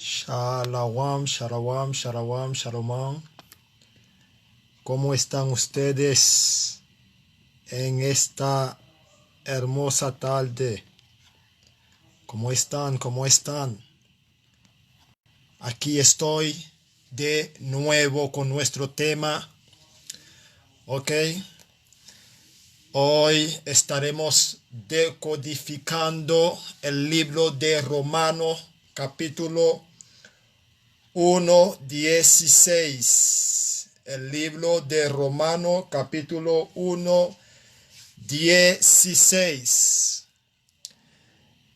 Shalom, shalom, shalom, shalom. ¿Cómo están ustedes en esta hermosa tarde? ¿Cómo están? ¿Cómo están? Aquí estoy de nuevo con nuestro tema. ¿Ok? Hoy estaremos decodificando el libro de Romanos, capítulo 1:16. El libro de Romanos, capítulo 1:16.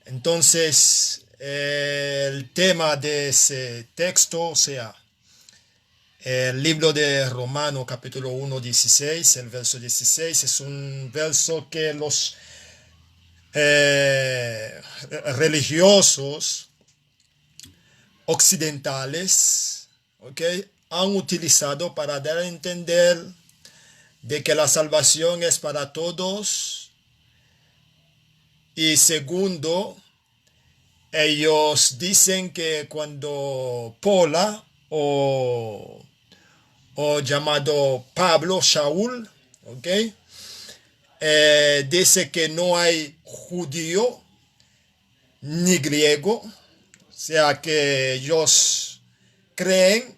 Entonces, el tema de ese texto, o sea, el libro de Romanos, capítulo 1:16, el verso 16, es un verso que los religiosos occidentales, han utilizado para dar a entender de que la salvación es para todos. Y segundo, ellos dicen que cuando Paula o llamado Pablo, Shaul, dice que no hay judío ni griego, o sea que ellos creen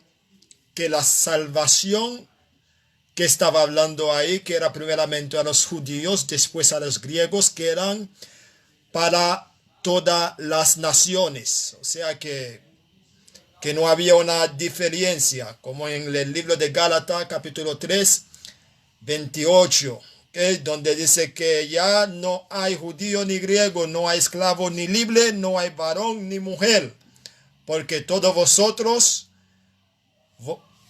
que la salvación que estaba hablando ahí, que era primeramente a los judíos, después a los griegos, que eran para todas las naciones, o sea que no había una diferencia, como en el libro de Gálatas, capítulo 3, 28, donde dice que ya no hay judío ni griego, no hay esclavo ni libre, no hay varón ni mujer, porque todos vosotros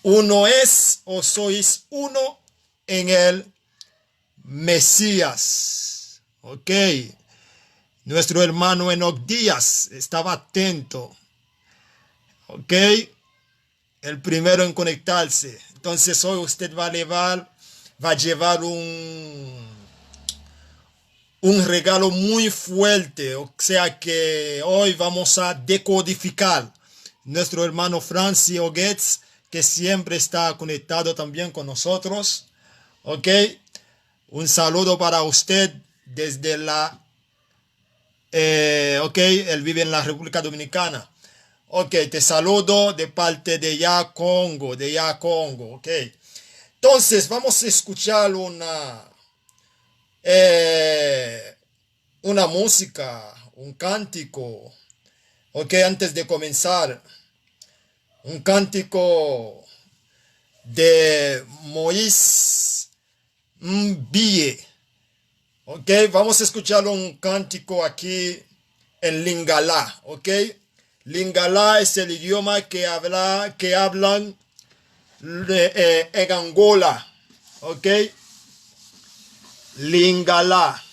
uno es o sois uno en el Mesías. Nuestro hermano Enoch Díaz estaba atento. El primero en conectarse. Entonces hoy usted va a llevar un regalo muy fuerte. O sea que hoy vamos a decodificar nuestro hermano Francis Oguetz, que siempre está conectado también con nosotros. Un saludo para usted desde él vive en la República Dominicana. Te saludo de parte de Ya Congo, Entonces, vamos a escuchar una música, un cántico, antes de comenzar. Un cántico de Moïse Mbie. Vamos a escuchar un cántico aquí en Lingala, Lingala es el idioma que hablan en Angola, Lingala.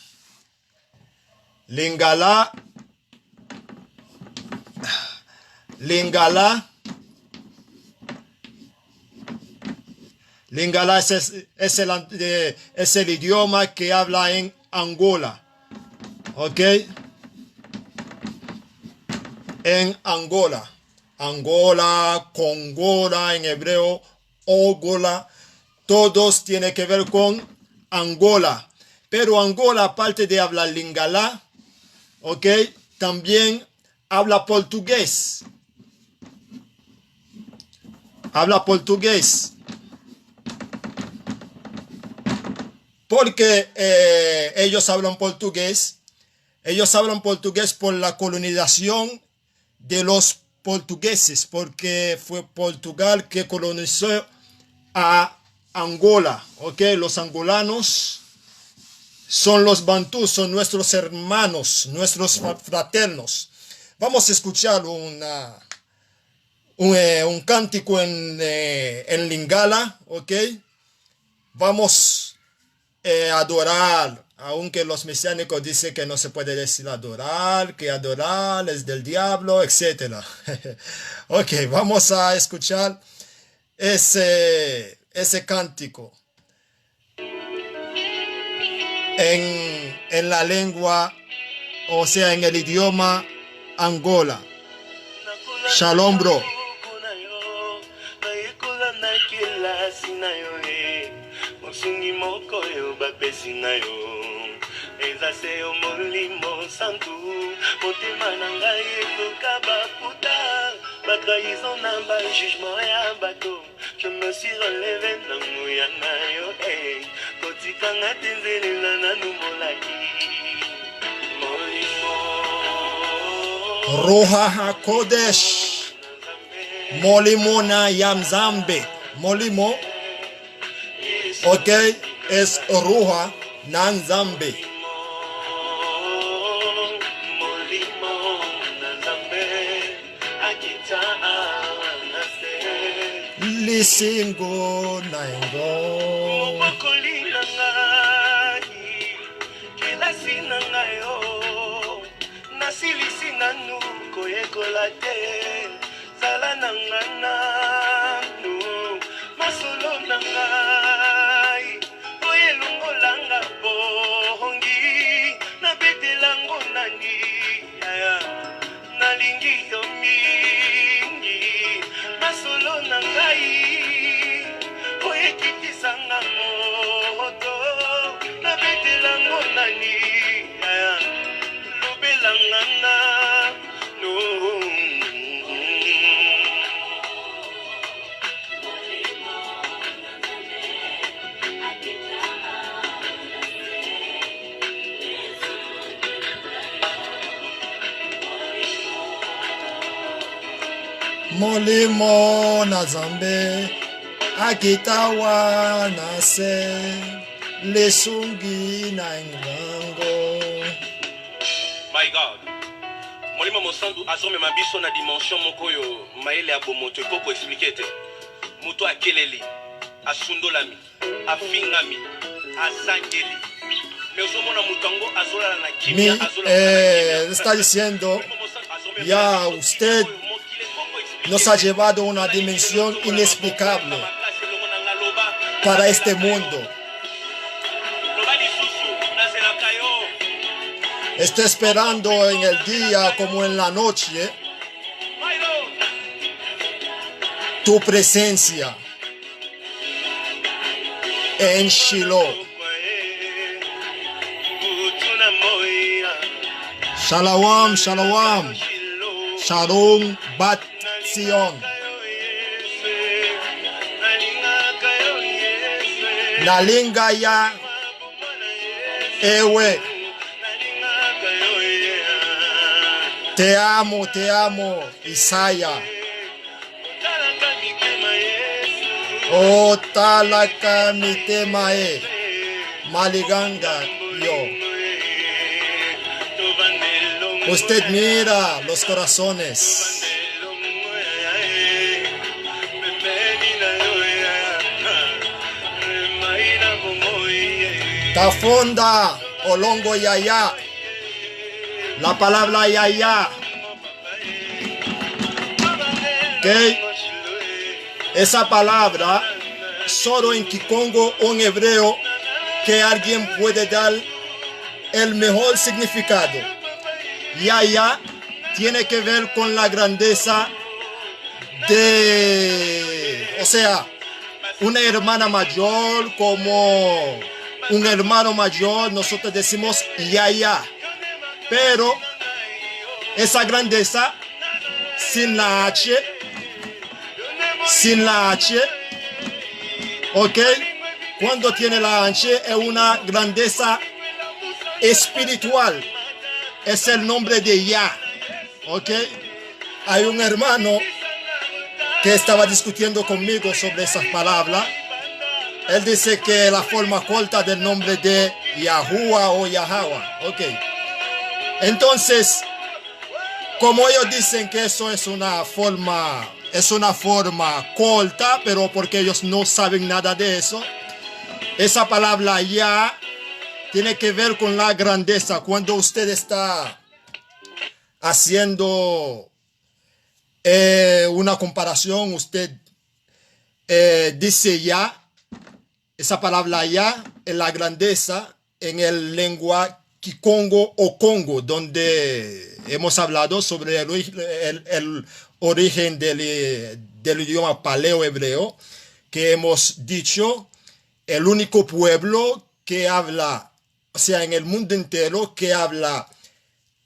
Lingala es el idioma que habla en Angola, en Angola, Congola en hebreo, Ogola, todos tienen que ver con Angola, pero Angola, aparte de hablar Lingala, también habla portugués, porque ellos hablan portugués por la colonización de los portugueses, porque fue Portugal que colonizó a Angola, los angolanos son los bantús, son nuestros hermanos, nuestros fraternos. Vamos a escuchar un cántico en Lingala, Vamos a adorar, aunque los mesiánicos dicen que no se puede decir adorar, que adorar es del diablo, etc. Vamos a escuchar ese cántico en la lengua, o sea, en el idioma Angola. Shalom, bro. Mosungi moko yo bapesi na yo eza se yo molimo santu motema na ngai ekoka baputa batrahison na bajugement ya bato je me suis relevé na moya na yo kotikanga te nzelela nanu molaki molimo Ruha HaKodesh. Molimo na Yamzambe. Molimo. Ok, es Ruha Nanzambe. Lisingo naingo. Molimo na Zambe, akitawa na se, lesungi na ngango. My God, molimo mosantu azome mabiso na dimension moko yo maele ya bomoto epoko expliquer te. Muto akeleli, asundolami, afingami, asangeli. Está diciendo, ya usted nos ha llevado a una dimensión inexplicable para este mundo. Estoy esperando en el día como en la noche tu presencia en Shiloh. Shalom, shalom, shalom, bat Sion. Nalinga ya ewe. Te amo, Isaiah. O talaka mitemae, maliganga yo. Usted mira los corazones. Tafonda, olongo yaya. La palabra yaya. ¿Ok? Esa palabra, solo en Kikongo o en hebreo, que alguien puede dar el mejor significado. Yaya tiene que ver con la grandeza de, o sea, una hermana mayor, como un hermano mayor, nosotros decimos Yaya. Pero esa grandeza sin la H, ¿ok? Cuando tiene la H es una grandeza espiritual. Es el nombre de Yah, ¿ok? Hay un hermano que estaba discutiendo conmigo sobre esas palabras. Él dice que la forma corta del nombre de Yahuwah o Yahweh, ¿ok? Entonces, como ellos dicen que eso es una forma corta, pero porque ellos no saben nada de eso, esa palabra Yah tiene que ver con la grandeza. Cuando usted está haciendo una comparación, usted dice ya, esa palabra ya es la grandeza en el lengua Kikongo o Congo, donde hemos hablado sobre el origen del idioma paleo-hebreo, que hemos dicho el único pueblo que habla, o sea, en el mundo entero, que habla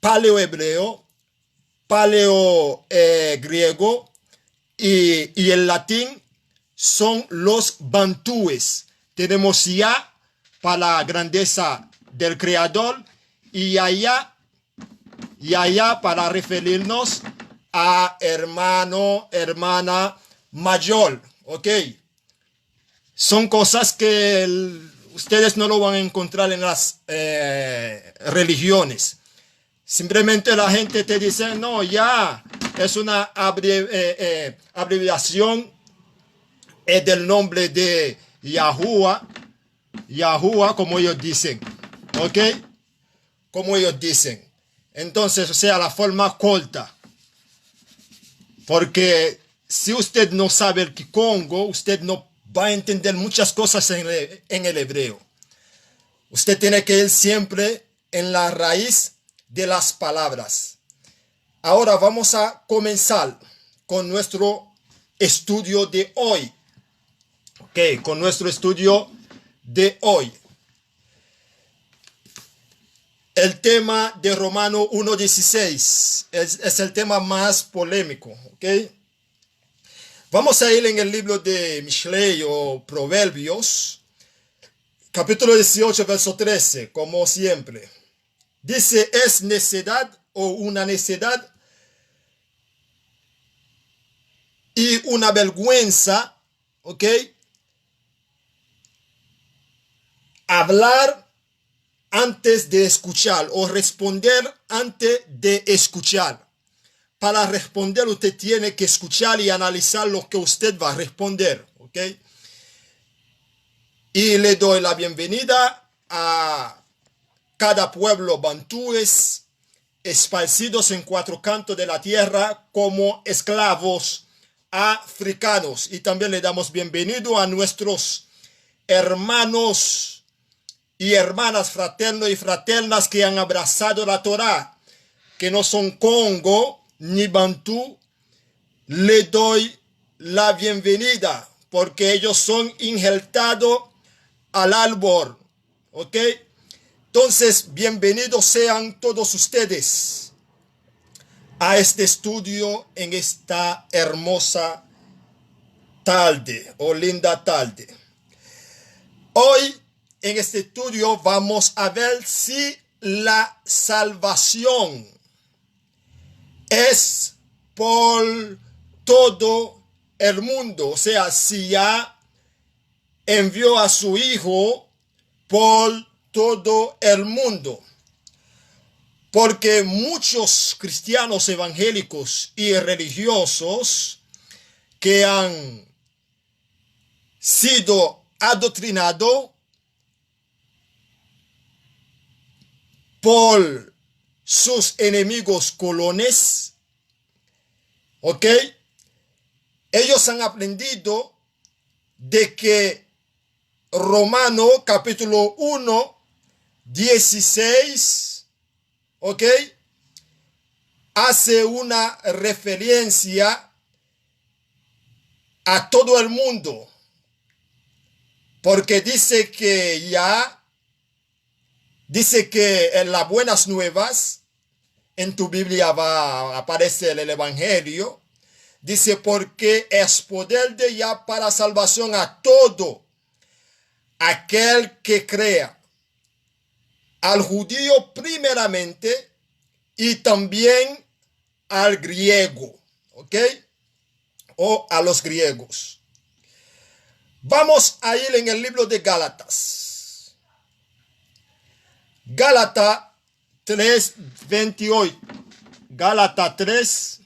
paleo-hebreo, paleo-griego y el latín son los bantúes. Tenemos ya para la grandeza del Creador y allá para referirnos a hermano, hermana mayor, ¿ok? Son cosas que ustedes no lo van a encontrar en las religiones. Simplemente la gente te dice, no, ya, es una abreviación del nombre de Yahuwah, como ellos dicen, ¿ok? Como ellos dicen. Entonces, o sea, la forma corta. Porque si usted no sabe el Kikongo, usted no va a entender muchas cosas en el hebreo. Usted tiene que ir siempre en la raíz de las palabras. Ahora vamos a comenzar con nuestro estudio de hoy. Ok, con nuestro estudio de hoy. El tema de Romano 1:16 es el tema más polémico. Ok, vamos a ir en el libro de Mishlei o Proverbios, capítulo 18, verso 13, como siempre. Dice, es necedad o una necedad y una vergüenza, ¿ok? Hablar antes de escuchar o responder antes de escuchar. Para responder usted tiene que escuchar y analizar lo que usted va a responder, ¿ok? Y le doy la bienvenida a cada pueblo bantúes esparcidos en 4 cantos de la tierra como esclavos africanos. Y también le damos bienvenido a nuestros hermanos y hermanas fraternos y fraternas que han abrazado la Torá, que no son Congo ni Bantú. Le doy la bienvenida porque ellos son injertados al árbol, ¿ok? Entonces, bienvenidos sean todos ustedes a este estudio en esta hermosa tarde o linda tarde. Hoy en este estudio vamos a ver si la salvación es por todo el mundo, o sea, si ya envió a su Hijo por todo el mundo. Porque muchos cristianos evangélicos y religiosos que han sido adoctrinados por sus enemigos colones, ¿ok? Ellos han aprendido de que Romano capítulo 1, 16, ¿ok? Hace una referencia a todo el mundo. Porque dice que en las buenas nuevas, en tu Biblia va a aparecer el Evangelio, dice porque es poder de ya para salvación a todo aquel que crea, al judío primeramente y también al griego, ¿ok? O a los griegos. Vamos a ir en el libro de Gálatas. Gálatas 3:28. Gálatas 3.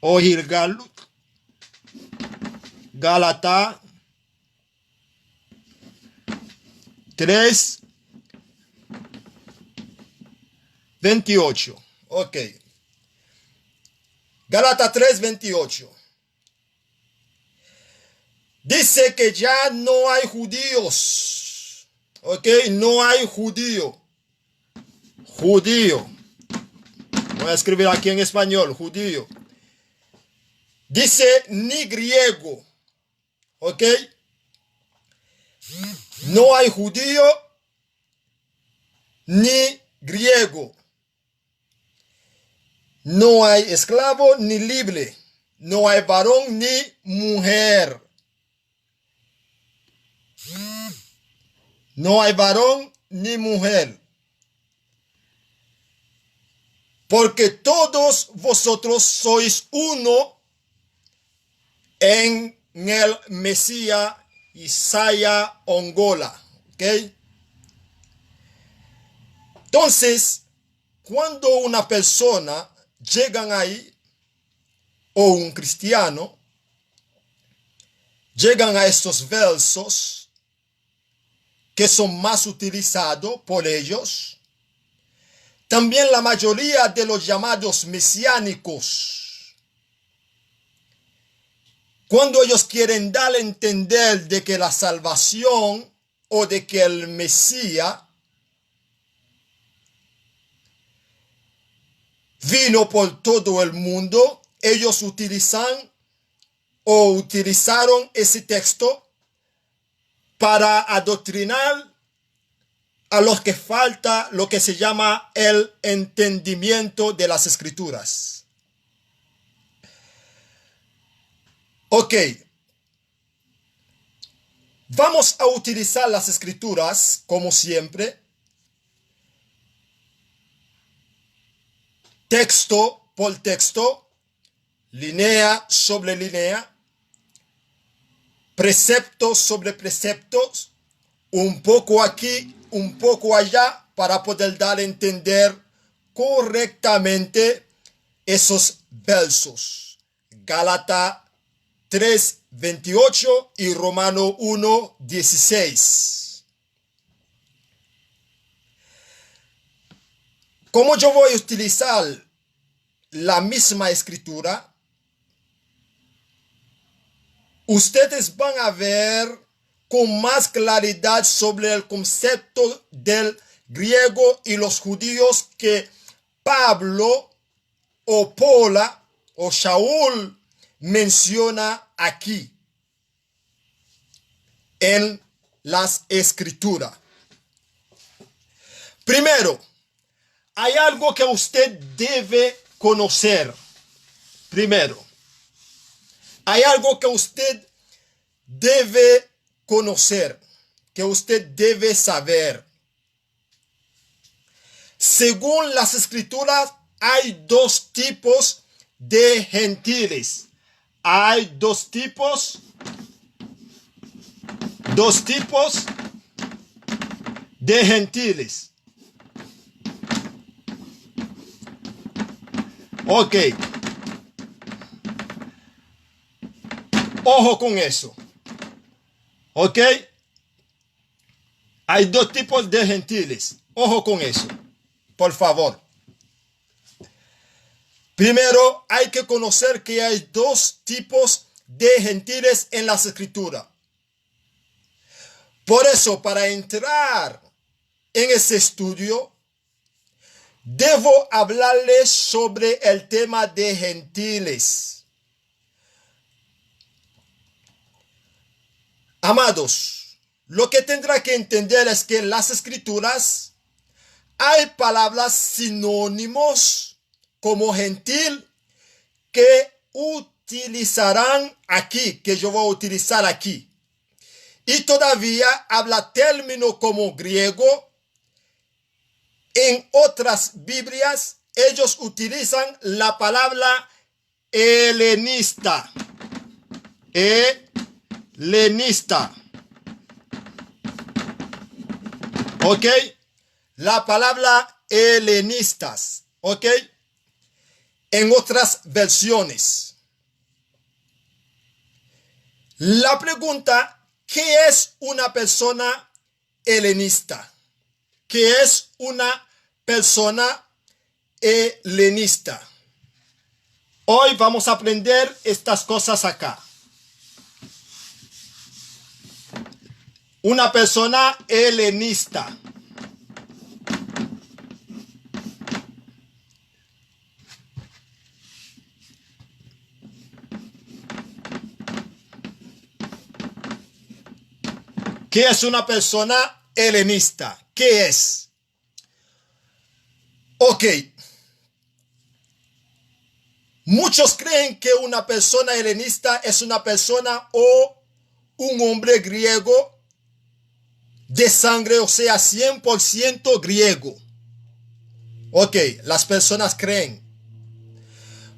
Oír Gálatas 3:28. Ok. Gálatas 3:28. Dice que ya no hay judíos. ¿ok? No hay judío. Judío. Voy a escribir aquí en español, judío. Dice ni griego, ¿ok? No hay judío ni griego. No hay esclavo ni libre. No hay varón ni mujer. No hay varón ni mujer. Porque todos vosotros sois uno en el Mesías Isaiah Ongola. ¿Ok? Entonces, cuando una persona llega ahí, o un cristiano, llegan a estos versos que son más utilizados por ellos, también la mayoría de los llamados mesiánicos, cuando ellos quieren dar a entender de que la salvación o de que el Mesías vino por todo el mundo, ellos utilizaron ese texto para adoctrinar a los que falta lo que se llama el entendimiento de las escrituras. Ok. Vamos a utilizar las escrituras, como siempre, texto por texto, línea sobre línea, preceptos sobre preceptos, un poco aquí, un poco allá, para poder dar a entender correctamente esos versos. Gálatas 3:28 y Romano 1:16. Como yo voy a utilizar la misma escritura, ustedes van a ver con más claridad sobre el concepto del griego y los judíos que Pablo o Paula o Shaul menciona aquí en las escrituras. Primero, hay algo que usted debe conocer. Primero, hay algo que usted debe conocer, que usted debe saber. Según las escrituras, hay dos tipos de gentiles. Hay dos tipos de gentiles. Ok. Ojo con eso. Ok. Hay dos tipos de gentiles. Ojo con eso. Por favor. Primero, hay que conocer que hay dos tipos de gentiles en las escrituras. Por eso, para entrar en ese estudio, debo hablarles sobre el tema de gentiles. Amados, lo que tendrá que entender es que en las escrituras hay palabras sinónimos como gentil que utilizarán aquí, que yo voy a utilizar aquí. Y todavía habla término como griego. En otras Biblias, ellos utilizan la palabra helenista. Helenista. ¿Ok? La palabra helenistas. ¿Ok? En otras versiones. La pregunta, ¿qué es una persona helenista? ¿Qué es una persona helenista? Hoy vamos a aprender estas cosas acá. Una persona helenista. ¿Qué es una persona helenista? ¿Qué es? Ok. Muchos creen que una persona helenista es una persona o un hombre griego de sangre, o sea, 100% griego. Ok, las personas creen.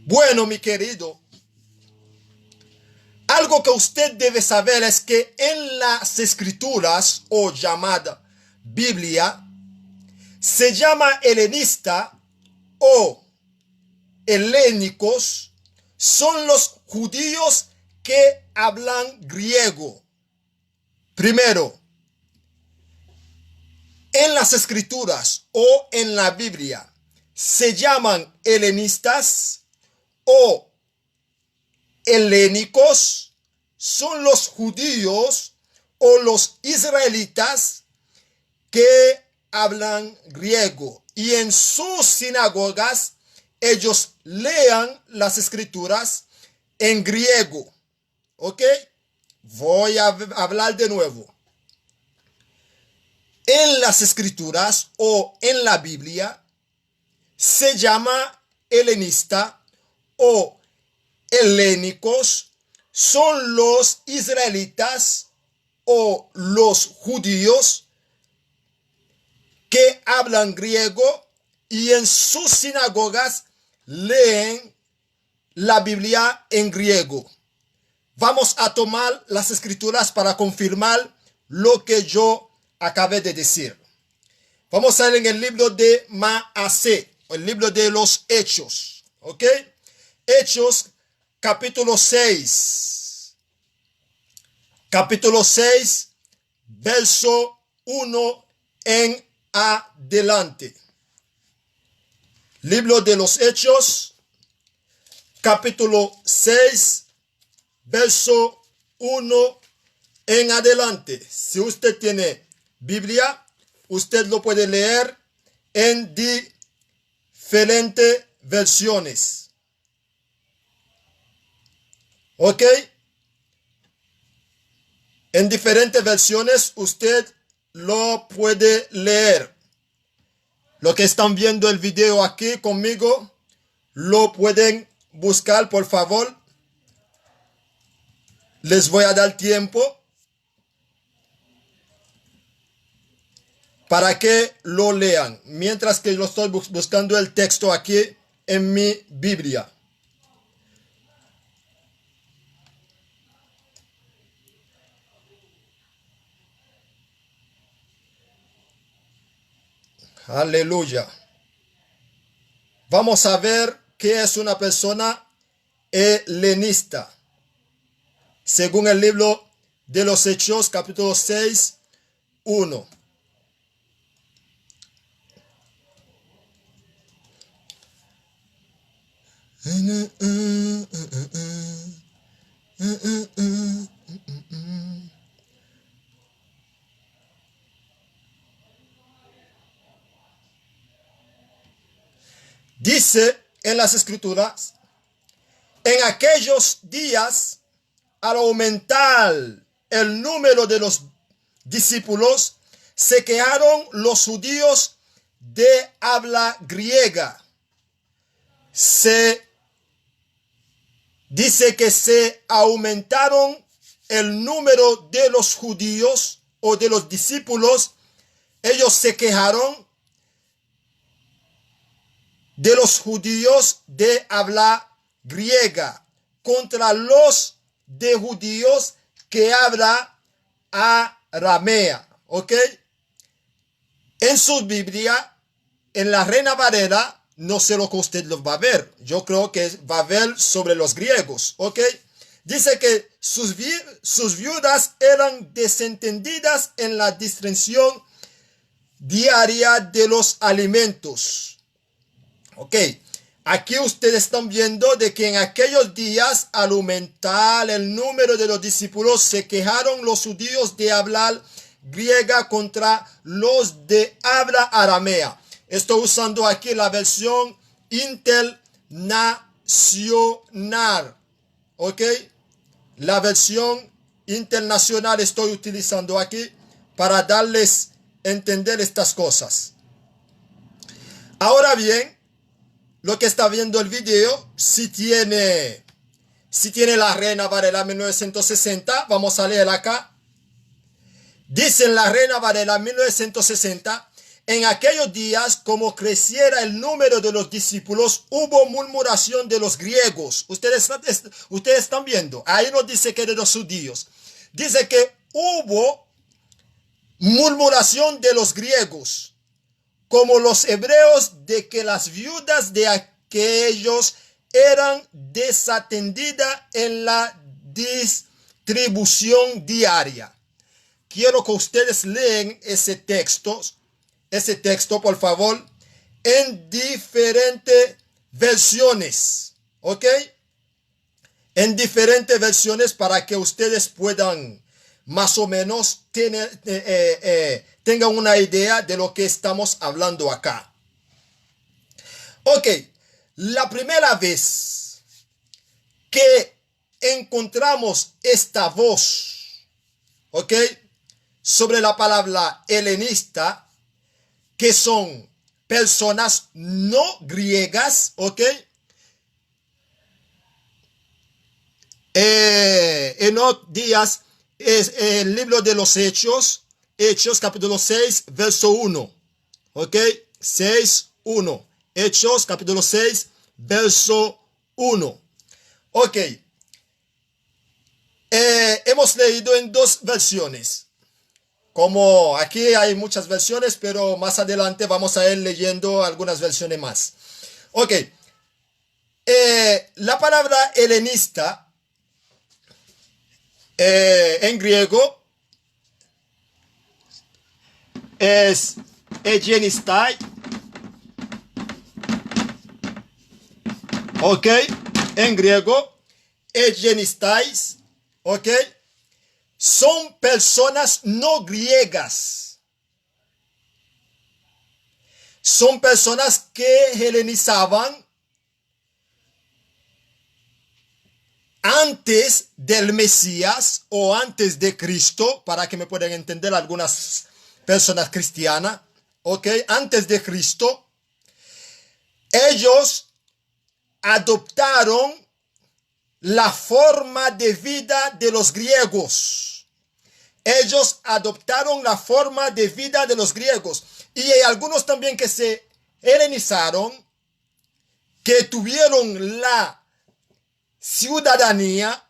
Bueno, mi querido, algo que usted debe saber es que en las escrituras, o llamada Biblia, se llama helenista o helénicos, son los judíos que hablan griego. Primero, en las escrituras o en la Biblia se llaman helenistas o helénicos, son los judíos o los israelitas que hablan griego, y en sus sinagogas ellos lean las escrituras en griego. ¿Ok? Voy a hablar de nuevo. En las escrituras o en la Biblia se llama helenista o helénicos, son los israelitas o los judíos que hablan griego y en sus sinagogas leen la Biblia en griego. Vamos a tomar las escrituras para confirmar lo que yo acabé de decir. Vamos a leer en el libro de Maasé, el libro de los Hechos. ¿Ok? Hechos capítulo 6. Capítulo 6, verso 1 en adelante. Libro de los Hechos, capítulo 6, verso 1 en adelante. Si usted tiene Biblia, usted lo puede leer en diferentes versiones. ¿Ok? En diferentes versiones usted lo puede leer. Los que están viendo el video aquí conmigo, lo pueden buscar, por favor. Les voy a dar tiempo para que lo lean, mientras que yo estoy buscando el texto aquí en mi Biblia. Aleluya. Vamos a ver qué es una persona helenista. Según el libro de los Hechos, capítulo 6, 1. Dice en las escrituras, en aquellos días, al aumentar el número de los discípulos, se quejaron los judíos de habla griega. Se dice que se aumentaron el número de los judíos o de los discípulos. Ellos se quejaron de los judíos de habla griega contra los de judíos que habla aramea. ¿Ok? En su Biblia, en la Reina Valera, no sé lo que usted lo va a ver. Yo creo que va a ver sobre los griegos. ¿Ok? Dice que sus viudas eran desentendidas en la distribución diaria de los alimentos. Ok, aquí ustedes están viendo de que en aquellos días, al aumentar el número de los discípulos, se quejaron los judíos de hablar griega contra los de habla aramea. Estoy usando aquí la versión internacional. ¿Ok? La versión internacional estoy utilizando aquí para darles a entender estas cosas. Ahora bien, lo que está viendo el video, si tiene la Reina Varela 1960, vamos a leer acá. Dice en la Reina Varela 1960, en aquellos días, como creciera el número de los discípulos, hubo murmuración de los griegos. Ustedes están viendo, ahí no dice que de los judíos. Dice que hubo murmuración de los griegos, como los hebreos, de que las viudas de aquellos eran desatendidas en la distribución diaria. Quiero que ustedes lean ese texto, por favor, en diferentes versiones, ¿ok? En diferentes versiones para que ustedes puedan más o menos tengan una idea de lo que estamos hablando acá. Ok, la primera vez que encontramos esta voz, ok, sobre la palabra helenista, que son personas no griegas, ok, en los días es el libro de los Hechos capítulo 6, verso 1. ¿Ok? 6, 1. Hechos capítulo 6, verso 1. Ok. Hemos leído en dos versiones. Como aquí hay muchas versiones, pero más adelante vamos a ir leyendo algunas versiones más. Ok. La palabra helenista en griego es egenistai. Ok, en griego egenistais. Ok, son personas no griegas. Son personas que helenizaban antes del Mesías o antes de Cristo, para que me puedan entender algunas personas cristianas, ¿ok? Antes de Cristo, ellos adoptaron la forma de vida de los griegos. Ellos adoptaron la forma de vida de los griegos. Y hay algunos también que se helenizaron, que tuvieron la ciudadanía,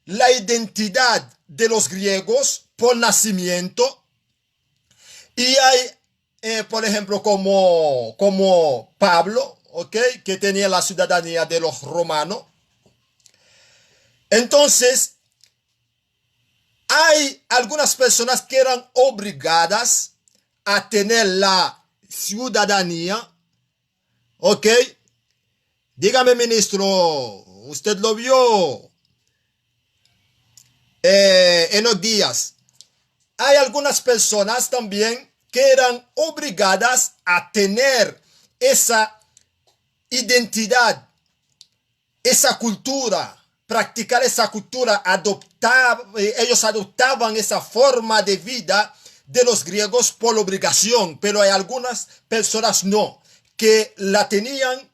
la identidad de los griegos por nacimiento. Y hay, por ejemplo, como Pablo, ¿ok? Que tenía la ciudadanía de los romanos. Entonces, hay algunas personas que eran obligadas a tener la ciudadanía, ¿ok? Dígame, ministro, usted lo vio en los días. Hay algunas personas también que eran obligadas a tener esa identidad, esa cultura, practicar esa cultura, ellos adoptaban esa forma de vida de los griegos por obligación, pero hay algunas personas no, que la tenían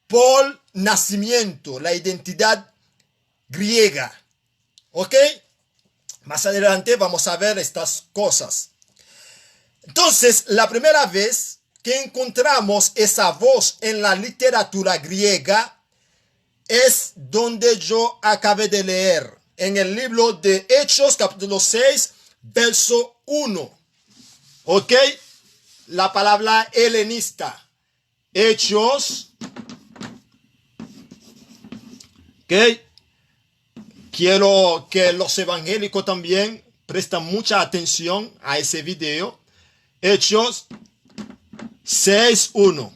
por nacimiento, la identidad griega. ¿Ok? Más adelante vamos a ver estas cosas. Entonces, la primera vez que encontramos esa voz en la literatura griega es donde yo acabé de leer, en el libro de Hechos, capítulo 6, verso 1. ¿Ok? La palabra helenista. Hechos. ¿Ok? Quiero que los evangélicos también presten mucha atención a ese video. Hechos 6:1.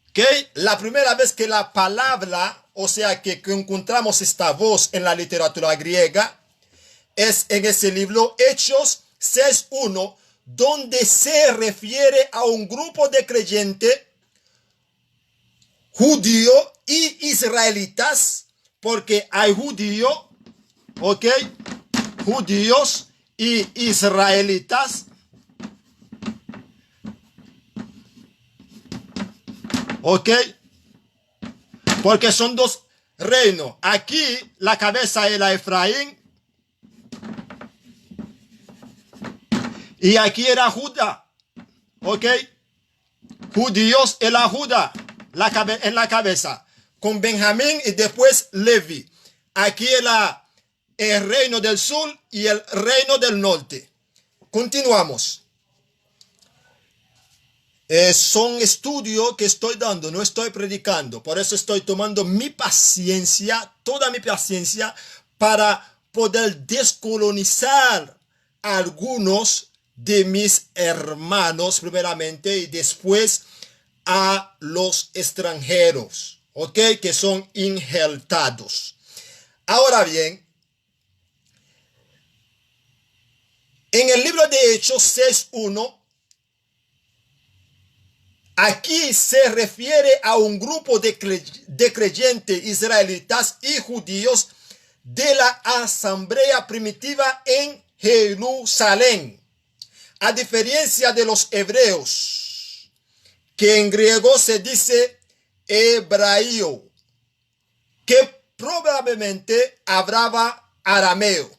¿Ok? La primera vez que la palabra, o sea, que encontramos esta voz en la literatura griega, es en ese libro, Hechos, 6:1, donde se refiere a un grupo de creyentes judíos y israelitas, porque hay judíos, ¿ok? Judíos y israelitas, ¿ok? Porque son dos reinos. Aquí la cabeza era Efraín y aquí era Judá, ¿ok? Judíos era Judá en la cabeza, con Benjamín y después Levi. Aquí era el reino del sur y el reino del norte. Continuamos. Son estudios que estoy dando, no estoy predicando. Por eso estoy tomando mi paciencia, toda mi paciencia, para poder descolonizar algunos de mis hermanos primeramente y después a los extranjeros, ¿ok? Que son injertados. Ahora bien, en el libro de Hechos 6:1, aquí se refiere a un grupo de creyentes israelitas y judíos de la asamblea primitiva en Jerusalén. A diferencia de los hebreos, que en griego se dice hebraio, que probablemente hablaba arameo.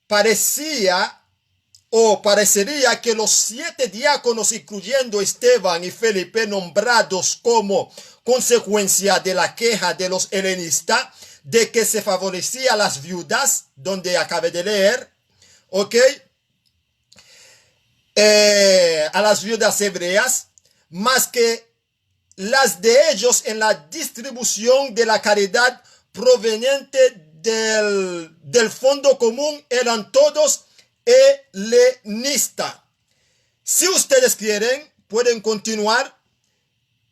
Parecería que los 7 diáconos, incluyendo Esteban y Felipe, nombrados como consecuencia de la queja de los helenistas de que se favorecía a las viudas, donde acabé de leer, ¿ok? A las viudas hebreas, más que las de ellos en la distribución de la caridad proveniente del fondo común, eran todos helenista. Si ustedes quieren, pueden continuar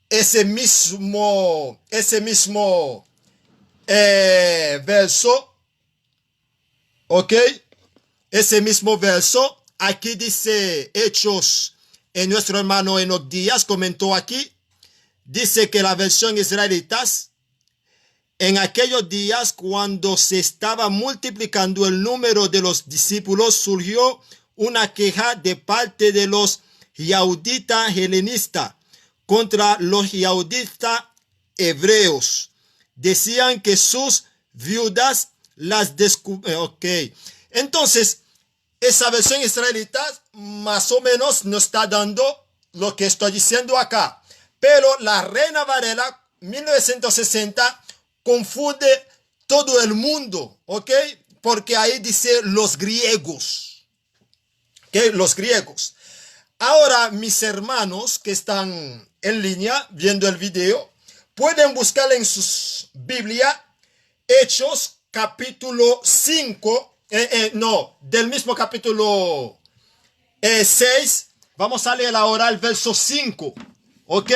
ese mismo verso, ¿ok? Ese mismo verso. Aquí dice Hechos, nuestro hermano Enoch Díaz comentó aquí, dice que la versión israelitas, en aquellos días, cuando se estaba multiplicando el número de los discípulos, surgió una queja de parte de los yauditas helenistas contra los yauditas hebreos. Decían que sus viudas las descubrieron. Ok. Entonces, esa versión israelita más o menos nos está dando lo que estoy diciendo acá. Pero la Reina Valera 1960 confunde todo el mundo, ¿ok? Porque ahí dice los griegos, ¿ok? Los griegos. Ahora, mis hermanos que están en línea viendo el video, pueden buscar en sus Biblia Hechos capítulo 5, del mismo capítulo 6. Vamos a leer ahora el verso 5, ¿ok?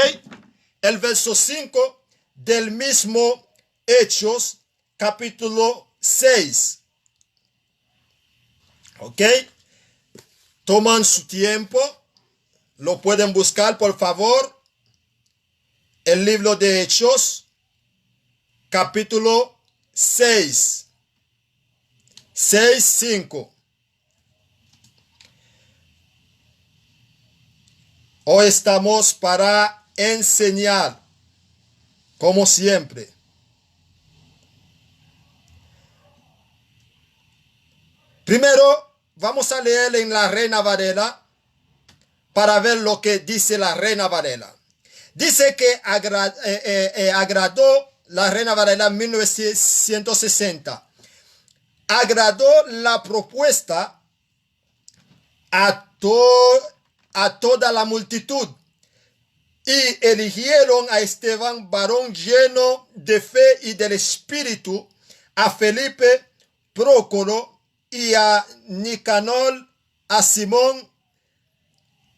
El verso 5 del mismo Hechos capítulo 6. ¿Ok? Toman su tiempo. Lo pueden buscar, por favor. El libro de Hechos capítulo 6. 6:5. Hoy estamos para enseñar, como siempre. Primero, vamos a leer en la Reina Valera para ver lo que dice la Reina Valera. Dice que agradó la Reina Valera en 1960. Agradó la propuesta a toda la multitud y eligieron a Esteban, varón lleno de fe y del Espíritu, a Felipe, Prócoro, y a Nicanor, a Simón,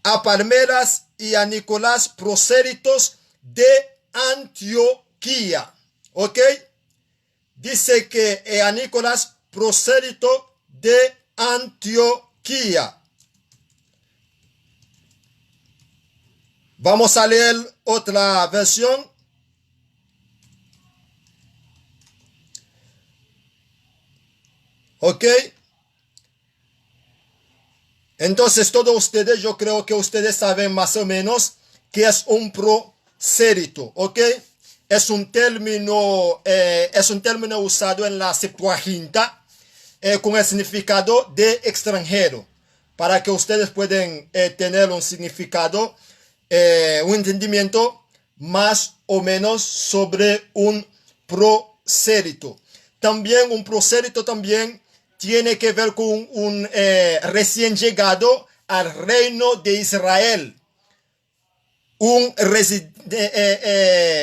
a Palmeras y a Nicolás, prosélitos de Antioquía. ¿Ok? Dice que a Nicolás, prosélito de Antioquía. Vamos a leer otra versión. ¿Ok? Entonces todos ustedes, yo creo que ustedes saben más o menos qué es un prosélito. ¿Ok? Es un término usado en la Septuaginta con el significado de extranjero, para que ustedes puedan tener un significado, un entendimiento más o menos sobre un prosélito. También un prosélito también tiene que ver con un recién llegado al reino de Israel, un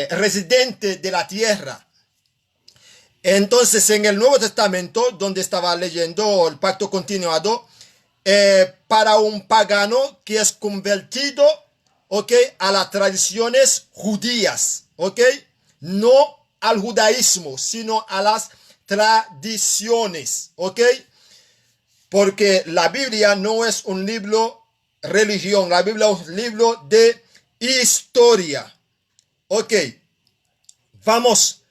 residente de la tierra. Entonces, en el Nuevo Testamento, donde estaba leyendo el pacto continuado, para un pagano que es convertido, ¿ok?, a las tradiciones judías, ¿ok?, no al judaísmo, sino a las tradiciones, ¿ok? Porque la Biblia no es un libro religión, la Biblia es un libro de historia. Ok, vamos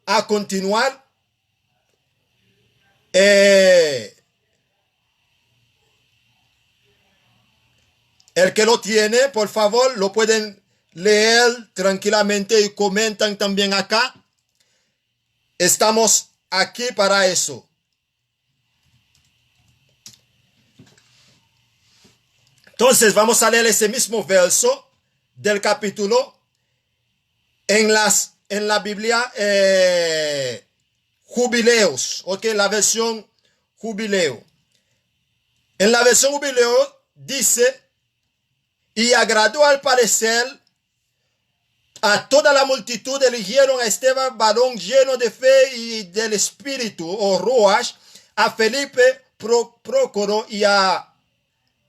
a continuar. El que lo tiene, por favor, lo pueden leer tranquilamente y comentan también acá. Estamos aquí para eso. Entonces vamos a leer ese mismo verso del capítulo en la Biblia Jubileos, ok, la versión Jubileo. En la versión Jubileo dice: y agradó al parecer a toda la multitud, eligieron a Esteban, varón lleno de fe y del espíritu, o Roash, a Felipe, Prócoro, y a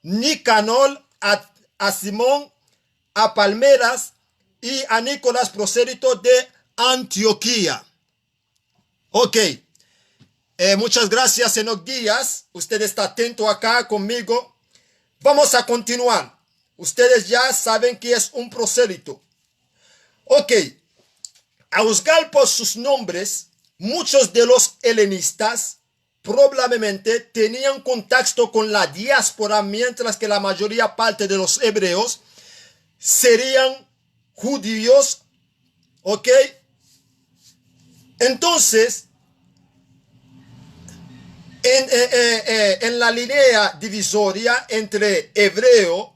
Nicanor, a Simón, a Palmeras, y a Nicolás, prosélito de Antioquía. Ok. Muchas gracias, Enoch Díaz. Usted está atento acá conmigo. Vamos a continuar. Ustedes ya saben que es un prosélito. Ok, a juzgar por sus nombres, muchos de los helenistas probablemente tenían contacto con la diáspora, mientras que la mayoría parte de los hebreos serían judíos. Ok, entonces, en la línea divisoria entre hebreo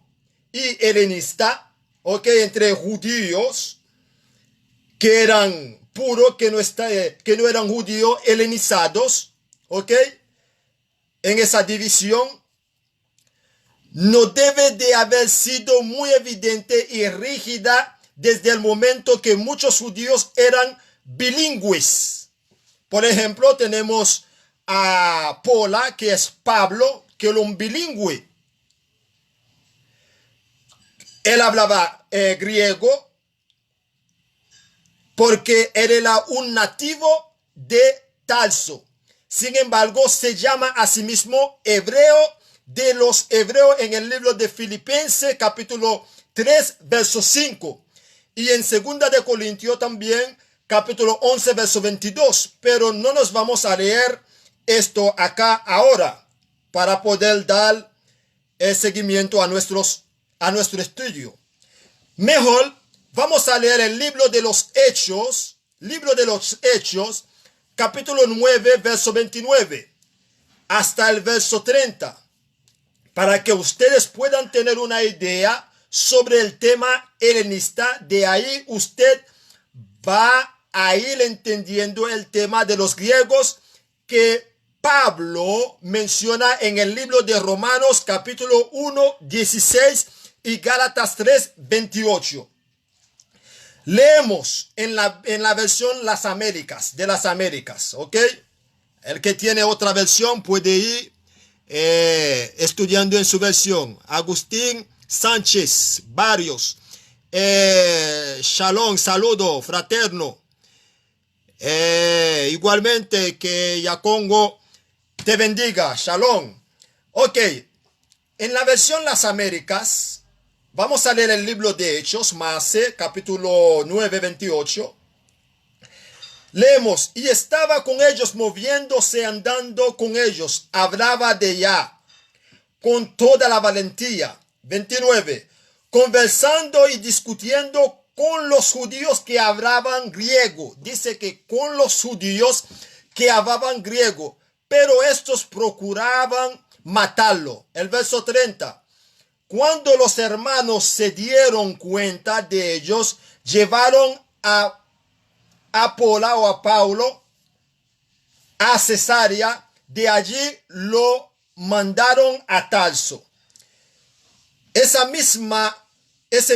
y helenista, ok, entre judíos que eran puros, que no eran judíos helenizados, ¿ok? En esa división no debe de haber sido muy evidente y rígida desde el momento que muchos judíos eran bilingües. Por ejemplo, tenemos a Pola, que es Pablo, que era un bilingüe. Él hablaba griego, porque él era un nativo de Tarso. Sin embargo, se llama a sí mismo hebreo de los hebreos en el libro de Filipenses, capítulo 3, verso 5. Y en 2 de Corintios también, capítulo 11, verso 22. Pero no nos vamos a leer esto acá ahora para poder dar seguimiento a nuestro estudio. Mejor vamos a leer el libro de los Hechos, capítulo 9, verso 29, hasta el verso 30, para que ustedes puedan tener una idea sobre el tema helenista. De ahí usted va a ir entendiendo el tema de los griegos que Pablo menciona en el libro de Romanos, capítulo 1, 16 y Gálatas 3, 28. Leemos en la versión de las Américas, ¿ok? El que tiene otra versión puede ir estudiando en su versión. Agustín Sánchez Barrios, shalom, saludo fraterno. Igualmente que Yacongo te bendiga, shalom. Ok, en la versión Las Américas Vamos a leer el libro de Hechos, Mase, capítulo 9, 28. Leemos, y estaba con ellos moviéndose, andando con ellos, hablaba de ya, con toda la valentía. 29. Conversando y discutiendo con los judíos que hablaban griego. Dice que con los judíos que hablaban griego, pero estos procuraban matarlo. El verso 30. Cuando los hermanos se dieron cuenta de ellos, llevaron a Apola o a Paulo a Cesarea. De allí lo mandaron a Tarso. Ese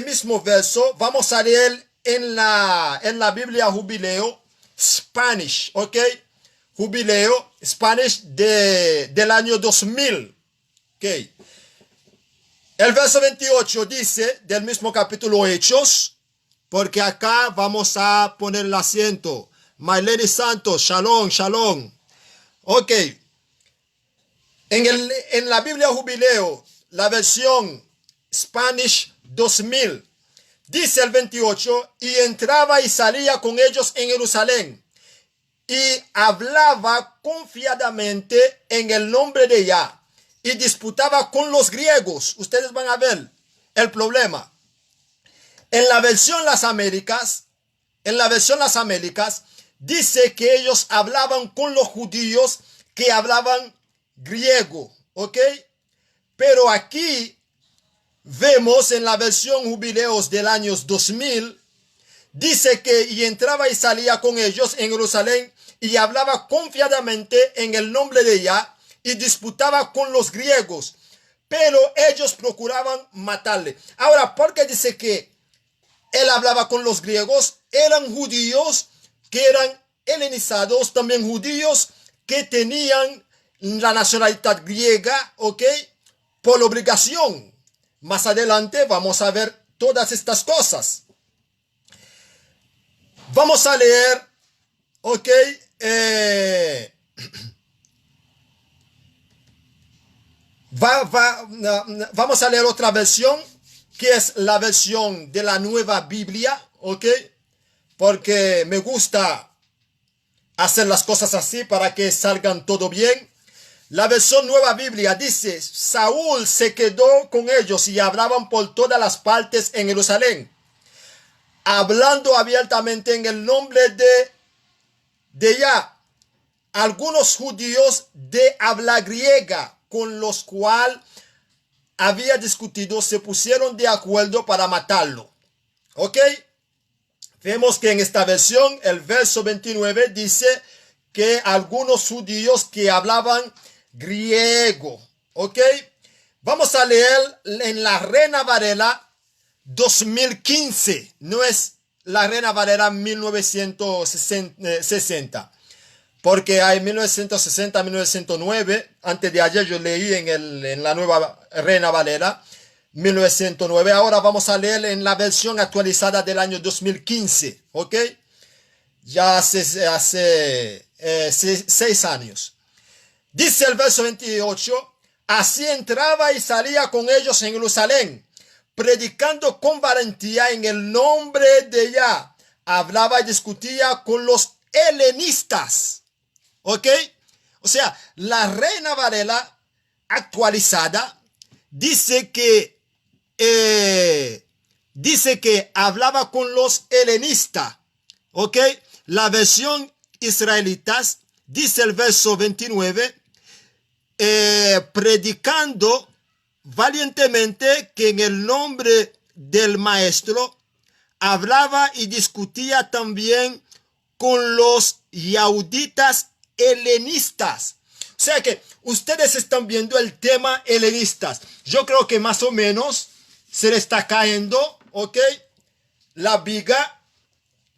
mismo verso vamos a leer en la Biblia Jubileo Spanish, ¿ok? Jubileo Spanish del año 2000, ¿ok? El verso 28 dice del mismo capítulo Hechos, porque acá vamos a poner el acento. Maylene Santos, shalom, shalom. Ok. En la Biblia Jubileo, la versión Spanish 2000, dice el 28, y entraba y salía con ellos en Jerusalén, y hablaba confiadamente en el nombre de Yah, y disputaba con los griegos. Ustedes van a ver el problema. En la versión Las Américas, dice que ellos hablaban con los judíos que hablaban griego, ¿ok? Pero aquí vemos en la versión Jubileos del año 2000, dice que y entraba y salía con ellos en Jerusalén y hablaba confiadamente en el nombre de Yah y disputaba con los griegos, pero ellos procuraban matarle. Ahora, ¿por qué dice que él hablaba con los griegos? Eran judíos que eran helenizados, también judíos que tenían la nacionalidad griega, ¿ok? Por obligación. Más adelante vamos a ver todas estas cosas. Vamos a leer, ¿ok? Vamos a leer otra versión, que es la versión de la Nueva Biblia, ¿ok? Porque me gusta hacer las cosas así para que salgan todo bien. La versión Nueva Biblia dice, Saúl se quedó con ellos y hablaban por todas las partes en Jerusalén, hablando abiertamente en el nombre de Yah. Algunos judíos de habla griega con los cuales había discutido se pusieron de acuerdo para matarlo. ¿Ok? Vemos que en esta versión el verso 29 dice que algunos judíos que hablaban griego. ¿Ok? Vamos a leer en la Reina Valera 2015. No es la Reina Valera 1960. Porque hay 1960, 1909. Antes de ayer yo leí en la nueva Reina Valera 1909. Ahora vamos a leer en la versión actualizada del año 2015. ¿Ok? Ya hace 6 años. Dice el verso 28. Así entraba y salía con ellos en Jerusalén, predicando con valentía en el nombre de Yah. Hablaba y discutía con los helenistas. ¿Ok? O sea, la Reina Valera actualizada dice que hablaba con los helenistas. ¿Ok? La versión israelitas dice el verso 29, predicando valientemente que en el nombre del maestro hablaba y discutía también con los yauditas helenistas. O sea que ustedes están viendo el tema helenistas. Yo creo que más o menos se le está cayendo, ¿ok? La viga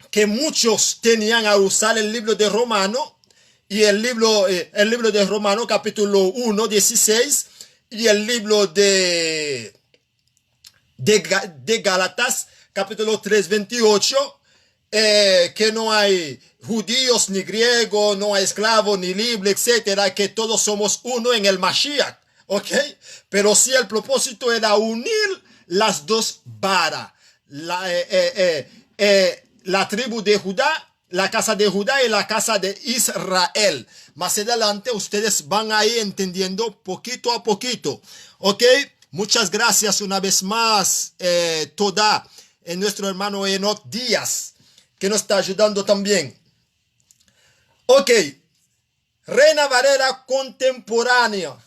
que muchos tenían a usar el libro de Romano y el libro de Romano capítulo 1, 16 y el libro de Gálatas capítulo 3, 28. Que no hay judíos ni griegos, no hay esclavos ni libres, etcétera, que todos somos uno en el Mashiach, ¿ok? Pero sí el propósito era unir las dos varas. La tribu de Judá, la casa de Judá y la casa de Israel. Más adelante ustedes van a ir entendiendo poquito a poquito. ¿Ok? Muchas gracias una vez más, toda nuestro hermano Enoch Díaz, que nos está ayudando también. Ok. Reina Valera contemporánea.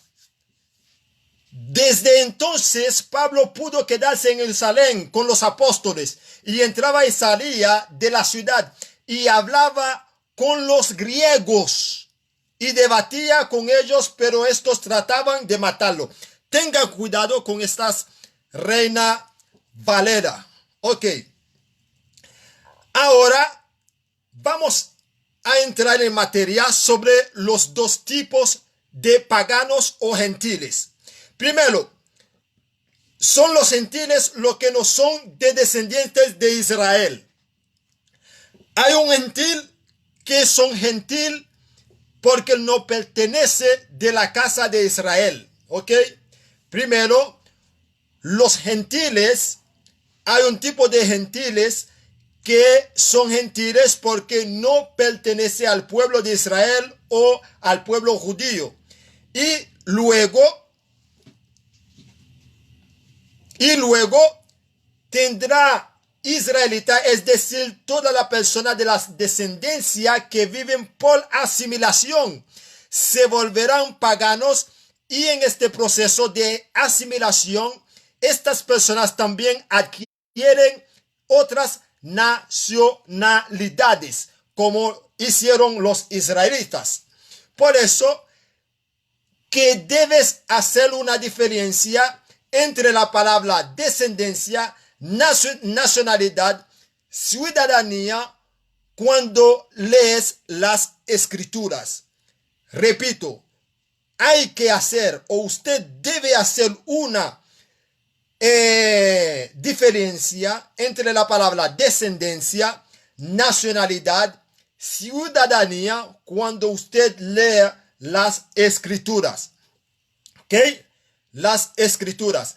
Desde entonces Pablo pudo quedarse en Jerusalén con los apóstoles y entraba y salía de la ciudad y hablaba con los griegos y debatía con ellos, pero estos trataban de matarlo. Tengan cuidado con estas Reina Valera. Ok. Ahora vamos a entrar en materia sobre los dos tipos de paganos o gentiles. Primero, son los gentiles los que no son de descendientes de Israel. Hay un gentil que son gentil porque no pertenece de la casa de Israel. ¿Ok? Primero, los gentiles, hay un tipo de gentiles que son gentiles porque no pertenece al pueblo de Israel o al pueblo judío. Y luego tendrá israelita, es decir, toda la persona de la descendencia que viven por asimilación, se volverán paganos, y en este proceso de asimilación, estas personas también adquieren otras nacionalidades, como hicieron los israelitas. Por eso que debes hacer una diferencia entre la palabra descendencia, nacionalidad, ciudadanía, cuando lees las escrituras. Repito, hay que hacer, o usted debe hacer una diferencia entre la palabra descendencia, nacionalidad, ciudadanía, cuando usted lee las escrituras. ¿Ok? Las escrituras.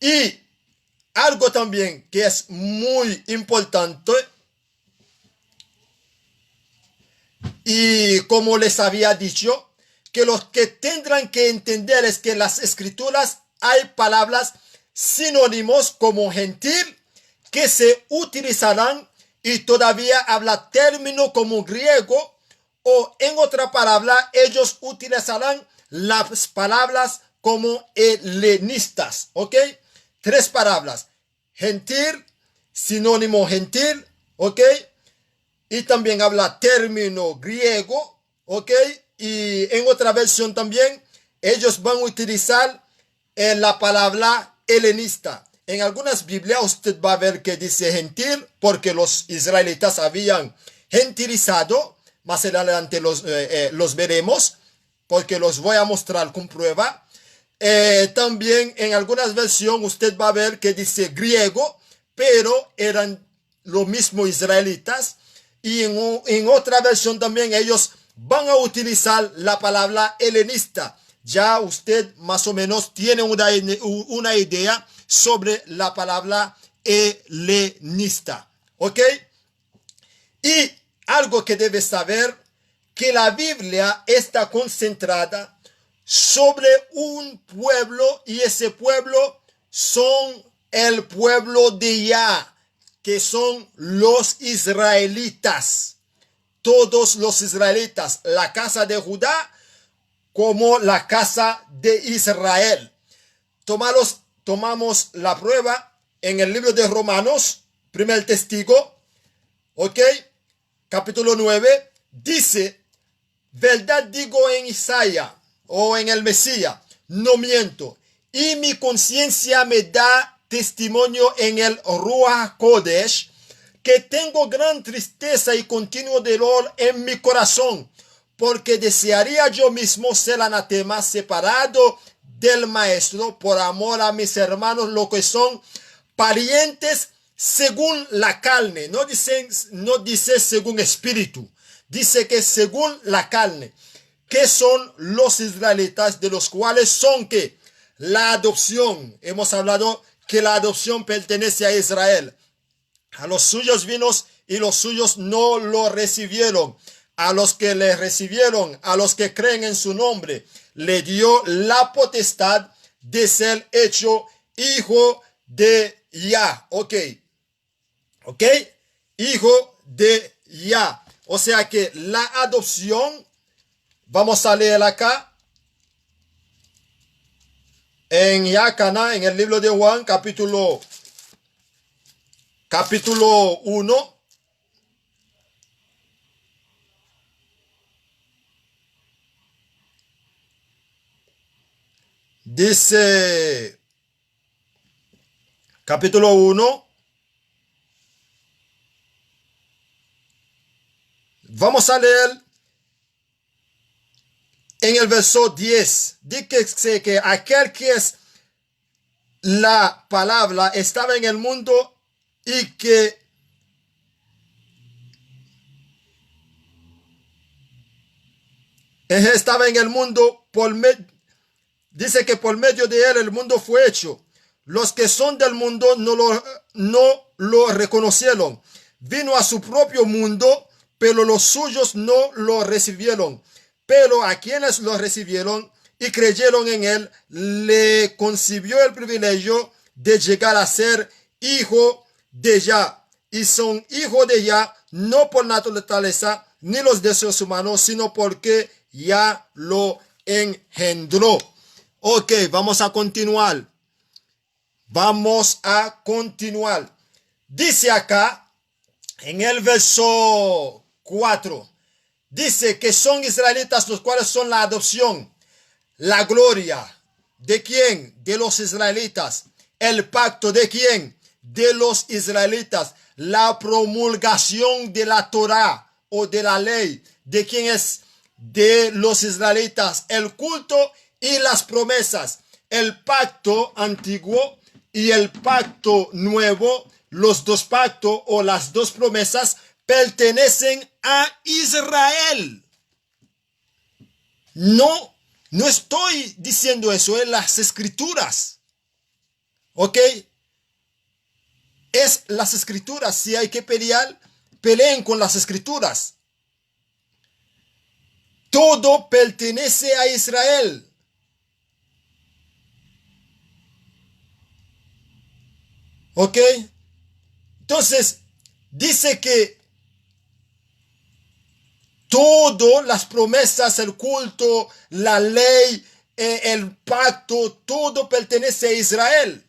Y algo también que es muy importante, y como les había dicho, que los que tendrán que entender es que las escrituras hay palabras sinónimos como gentil que se utilizarán, y todavía habla término como griego, o en otra palabra ellos utilizarán las palabras como helenistas. ¿Ok? Tres palabras: gentil, sinónimo gentil, ¿ok? Y también habla término griego, ¿ok? Y en otra versión también ellos van a utilizar la palabra helenista. En algunas Biblias usted va a ver que dice gentil porque los israelitas habían gentilizado. Más adelante los veremos porque los voy a mostrar con prueba. También en algunas versiones usted va a ver que dice griego, pero eran los mismos israelitas. Y en otra versión también ellos van a utilizar la palabra helenista. Ya usted más o menos tiene una idea sobre la palabra helenista. ¿Ok? Y algo que debes saber, que la Biblia está concentrada sobre un pueblo, y ese pueblo son el pueblo de Yah, que son los israelitas. Todos los israelitas, la casa de Judá como la casa de Israel. Tomamos la prueba en el libro de Romanos, primer testigo, ¿ok? Capítulo 9, dice: verdad digo en Isaías, o en el Mesías, no miento, y mi conciencia me da testimonio en el Ruach Kodesh, que tengo gran tristeza y continuo dolor en mi corazón, porque desearía yo mismo ser anatema, separado del maestro, por amor a mis hermanos, los que son parientes según la carne. No dice según espíritu, dice que según la carne, que son los israelitas, de los cuales son que la adopción. Hemos hablado que la adopción pertenece a Israel. A los suyos vinos y los suyos no lo recibieron. A los que le recibieron, a los que creen en su nombre, le dio la potestad de ser hecho hijo de Yah. Ok. Hijo de Yah. O sea que la adopción, vamos a leer acá. En Yacaná, en el libro de Juan, capítulo 1. Dice, capítulo 1. Vamos a leer en el verso 10. Dice que aquel que es la palabra estaba en el mundo y que estaba en el mundo dice que por medio de él el mundo fue hecho. Los que son del mundo no lo reconocieron. Vino a su propio mundo, pero los suyos no lo recibieron. Pero a quienes lo recibieron y creyeron en él, le concibió el privilegio de llegar a ser hijo de Yah. Y son hijos de Yah no por naturaleza ni los deseos humanos, sino porque Yah lo engendró. Ok, vamos a continuar. Dice acá, en el verso 4, dice que son israelitas los cuales son la adopción, la gloria. ¿De quién? De los israelitas. El pacto, ¿de quién? De los israelitas. La promulgación de la Torá o de la ley. ¿De quién es? De los israelitas. El culto y las promesas. El pacto antiguo y el pacto nuevo, los dos pactos o las dos promesas pertenecen a Israel. No estoy diciendo eso en las escrituras. ¿Ok? Es las escrituras. Si hay que pelear, peleen con las escrituras. Todo pertenece a Israel. ¿Ok? Entonces, dice que todas las promesas, el culto, la ley, el pacto, todo pertenece a Israel.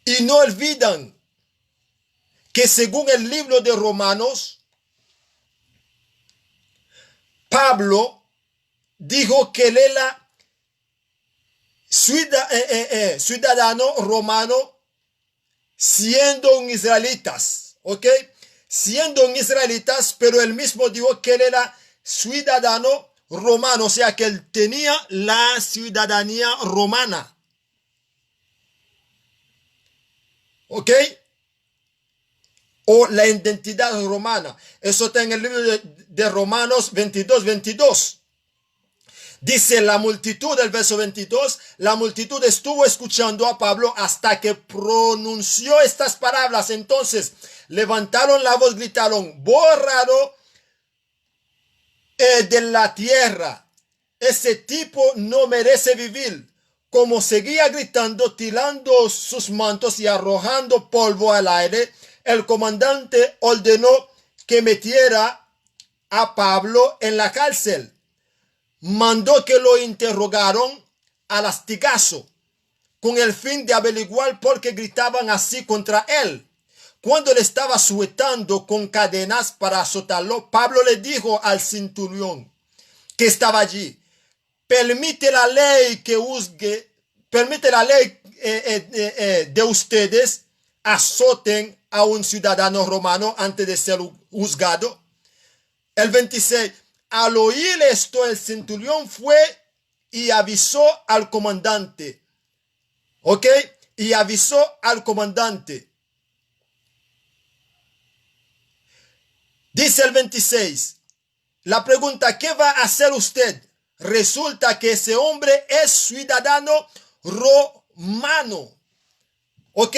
Y no olvidan que según el libro de Romanos, Pablo dijo que él era ciudadano romano siendo un israelitas, ¿ok? Siendo un israelitas, pero él mismo dijo que él era ciudadano romano, o sea que él tenía la ciudadanía romana. ¿Ok? O la identidad romana. Eso está en el libro de Romanos 22. Dice la multitud, el verso 22, la multitud estuvo escuchando a Pablo hasta que pronunció estas palabras. Entonces levantaron la voz, gritaron: borrado de la tierra, ese tipo no merece vivir. Como seguía gritando, tirando sus mantos y arrojando polvo al aire, el comandante ordenó que metiera a Pablo en la cárcel. Mandó que lo interrogaron a lastigazo, con el fin de averiguar por qué gritaban así contra él. Cuando le estaba sujetando con cadenas para azotarlo, Pablo le dijo al centurión que estaba allí: permite la ley de ustedes azoten a un ciudadano romano antes de ser juzgado. El 26. Al oír esto, el centurión fue y avisó al comandante. ¿Ok? Y avisó al comandante. Dice el 26. La pregunta: ¿qué va a hacer usted? Resulta que ese hombre es ciudadano romano. ¿Ok?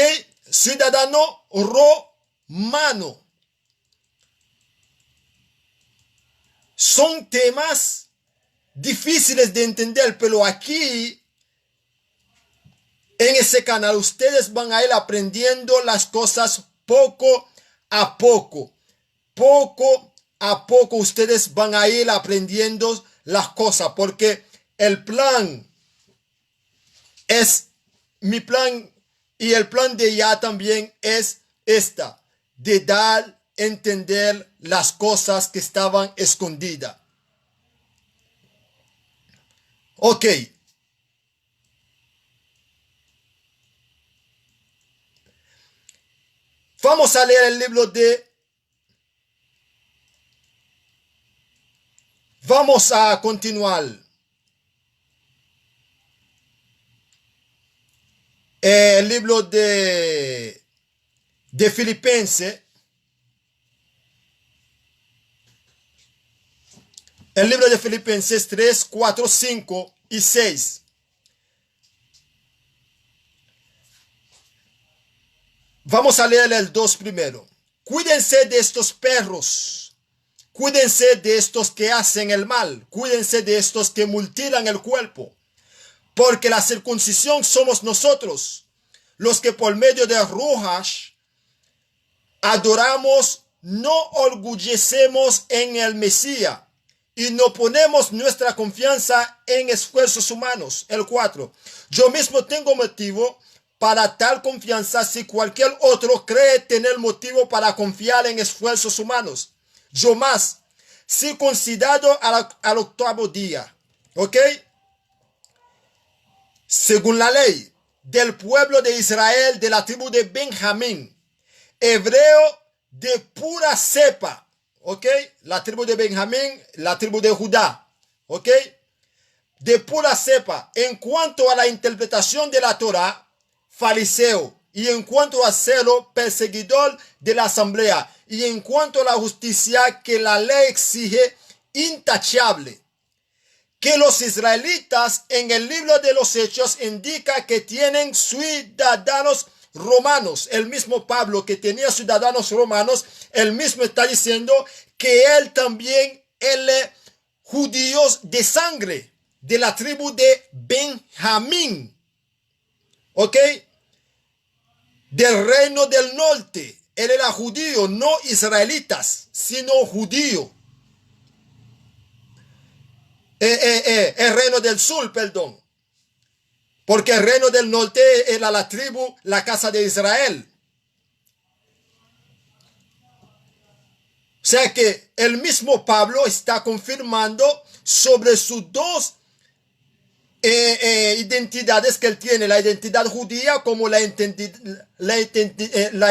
Ciudadano romano. Son temas difíciles de entender, pero aquí en ese canal ustedes van a ir aprendiendo las cosas poco a poco. Poco a poco ustedes van a ir aprendiendo las cosas, porque el plan es mi plan y el plan de ella también es esta, de dar a entender las cosas que estaban escondidas. Ok. Vamos a leer el libro de... Vamos a continuar. El libro de Filipenses. El libro de Filipenses 3, 4, 5 y 6. Vamos a leer el 2 primero. Cuídense de estos perros. Cuídense de estos que hacen el mal. Cuídense de estos que mutilan el cuerpo. Porque la circuncisión somos nosotros, los que por medio de Ruach adoramos, no orgullecemos en el Mesías y no ponemos nuestra confianza en esfuerzos humanos. El 4. Yo mismo tengo motivo para tal confianza si cualquier otro cree tener motivo para confiar en esfuerzos humanos. Yo más, circuncidado al octavo día. ¿Ok? Según la ley del pueblo de Israel, de la tribu de Benjamín, hebreo de pura cepa, ¿ok? La tribu de Benjamín, la tribu de Judá, ¿ok? De pura cepa. En cuanto a la interpretación de la Torah, fariseo. Y en cuanto a celo, perseguidor de la asamblea. Y en cuanto a la justicia que la ley exige, intachable. Que los israelitas en el libro de los Hechos indica que tienen ciudadanos romanos. El mismo Pablo que tenía ciudadanos romanos, él mismo está diciendo que él también, él es judíos de sangre, de la tribu de Benjamín. ¿Ok? Del reino del norte. Él era judío, no israelitas, sino judío. El reino del sur, perdón. Porque el reino del norte era la tribu, la casa de Israel. O sea que el mismo Pablo está confirmando sobre sus dos identidades que él tiene. La identidad judía como la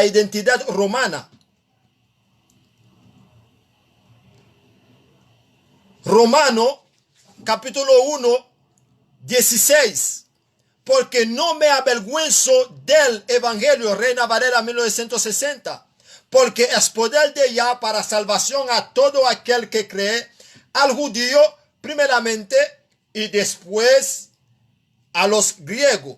identidad romana. Romano, capítulo 1, 16. Porque no me avergüenzo del Evangelio, Reina Valera 1960. Porque es poder de Yah para salvación a todo aquel que cree, al judío primeramente y después a los griegos.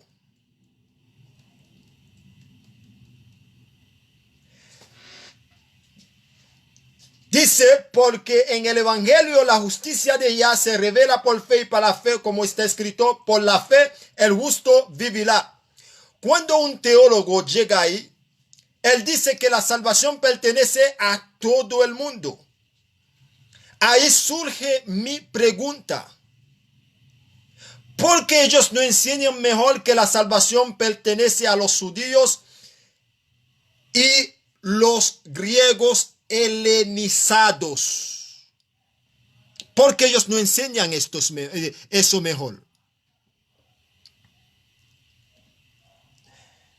Dice, porque en el Evangelio la justicia de Yah se revela por fe y para fe, como está escrito, por la fe el justo vivirá. Cuando un teólogo llega ahí, él dice que la salvación pertenece a todo el mundo. Ahí surge mi pregunta. ¿Por qué ellos no enseñan mejor que la salvación pertenece a los judíos y los griegos helenizados? ¿Por qué ellos no enseñan eso mejor?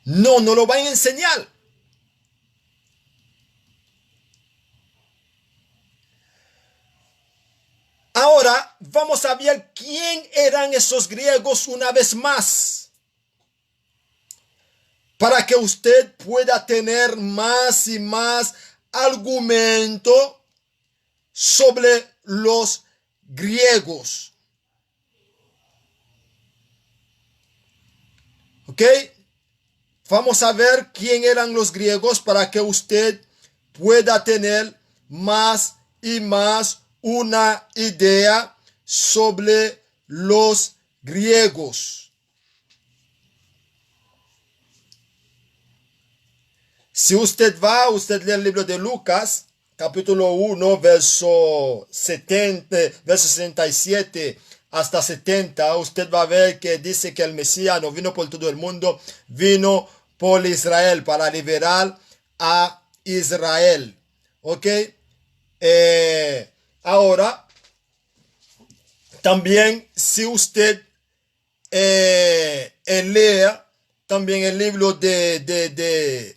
No lo van a enseñar. Ahora vamos a ver quién eran esos griegos una vez más, para que usted pueda tener más y más argumento sobre los griegos. ¿Ok? ¿Ok? Vamos a ver quién eran los griegos para que usted pueda tener más y más una idea sobre los griegos. Si usted lee el libro de Lucas, capítulo 1, verso 67 hasta 70, usted va a ver que dice que el Mesías no vino por todo el mundo, vino por Israel para liberar a Israel. ¿Ok? Ahora, también si usted lea también el libro de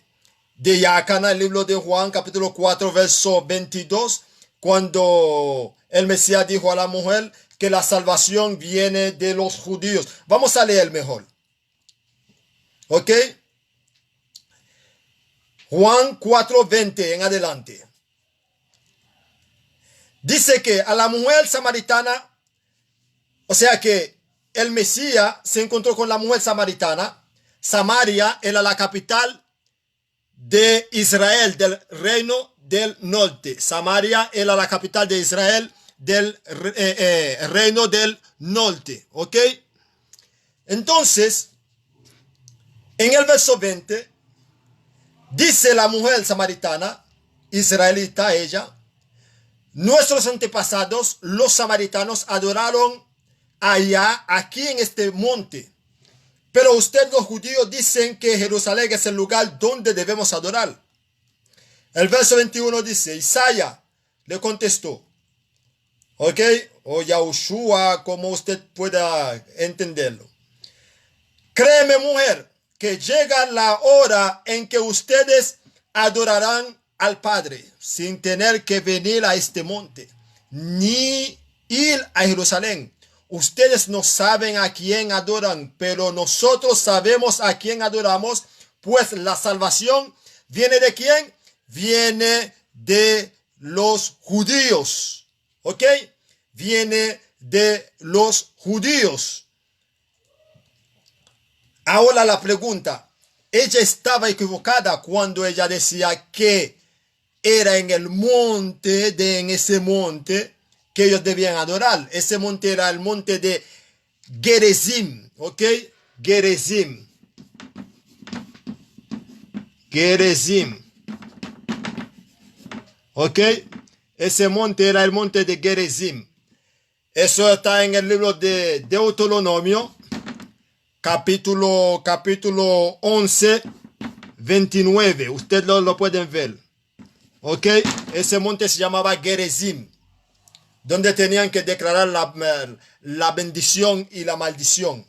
Yacana, el libro de Juan, capítulo 4, verso 22, cuando el Mesías dijo a la mujer que la salvación viene de los judíos. Vamos a leer mejor. ¿Ok? Juan 4, 20 en adelante. Dice que a la mujer samaritana, o sea que el Mesías se encontró con la mujer samaritana. Samaria era la capital de Israel, del reino del norte. Samaria era la capital de Israel, del reino del norte. ¿Ok? Entonces, en el verso 20, dice la mujer samaritana, israelita ella, nuestros antepasados, los samaritanos, adoraron allá, aquí en este monte. Pero ustedes los judíos dicen que Jerusalén es el lugar donde debemos adorar. El verso 21 dice, Isaías le contestó, ¿ok? O Yahushua, como usted pueda entenderlo. Créeme, mujer, que llega la hora en que ustedes adorarán al Padre sin tener que venir a este monte, ni ir a Jerusalén. Ustedes no saben a quién adoran, pero nosotros sabemos a quién adoramos, pues la salvación viene ¿de quién? Viene de los judíos. ¿Ok? Viene de los judíos. Ahora la pregunta, ella estaba equivocada cuando ella decía que era en el monte, en ese monte que ellos debían adorar. Ese monte era el monte de Gerizim, ¿ok? Gerizim. Gerizim. ¿Ok? Ese monte era el monte de Gerizim. Eso está en el libro de Deuteronomio, capítulo 11, 29. Ustedes lo pueden ver. ¿Ok? Ese monte se llamaba Gerizim, donde tenían que declarar la bendición y la maldición.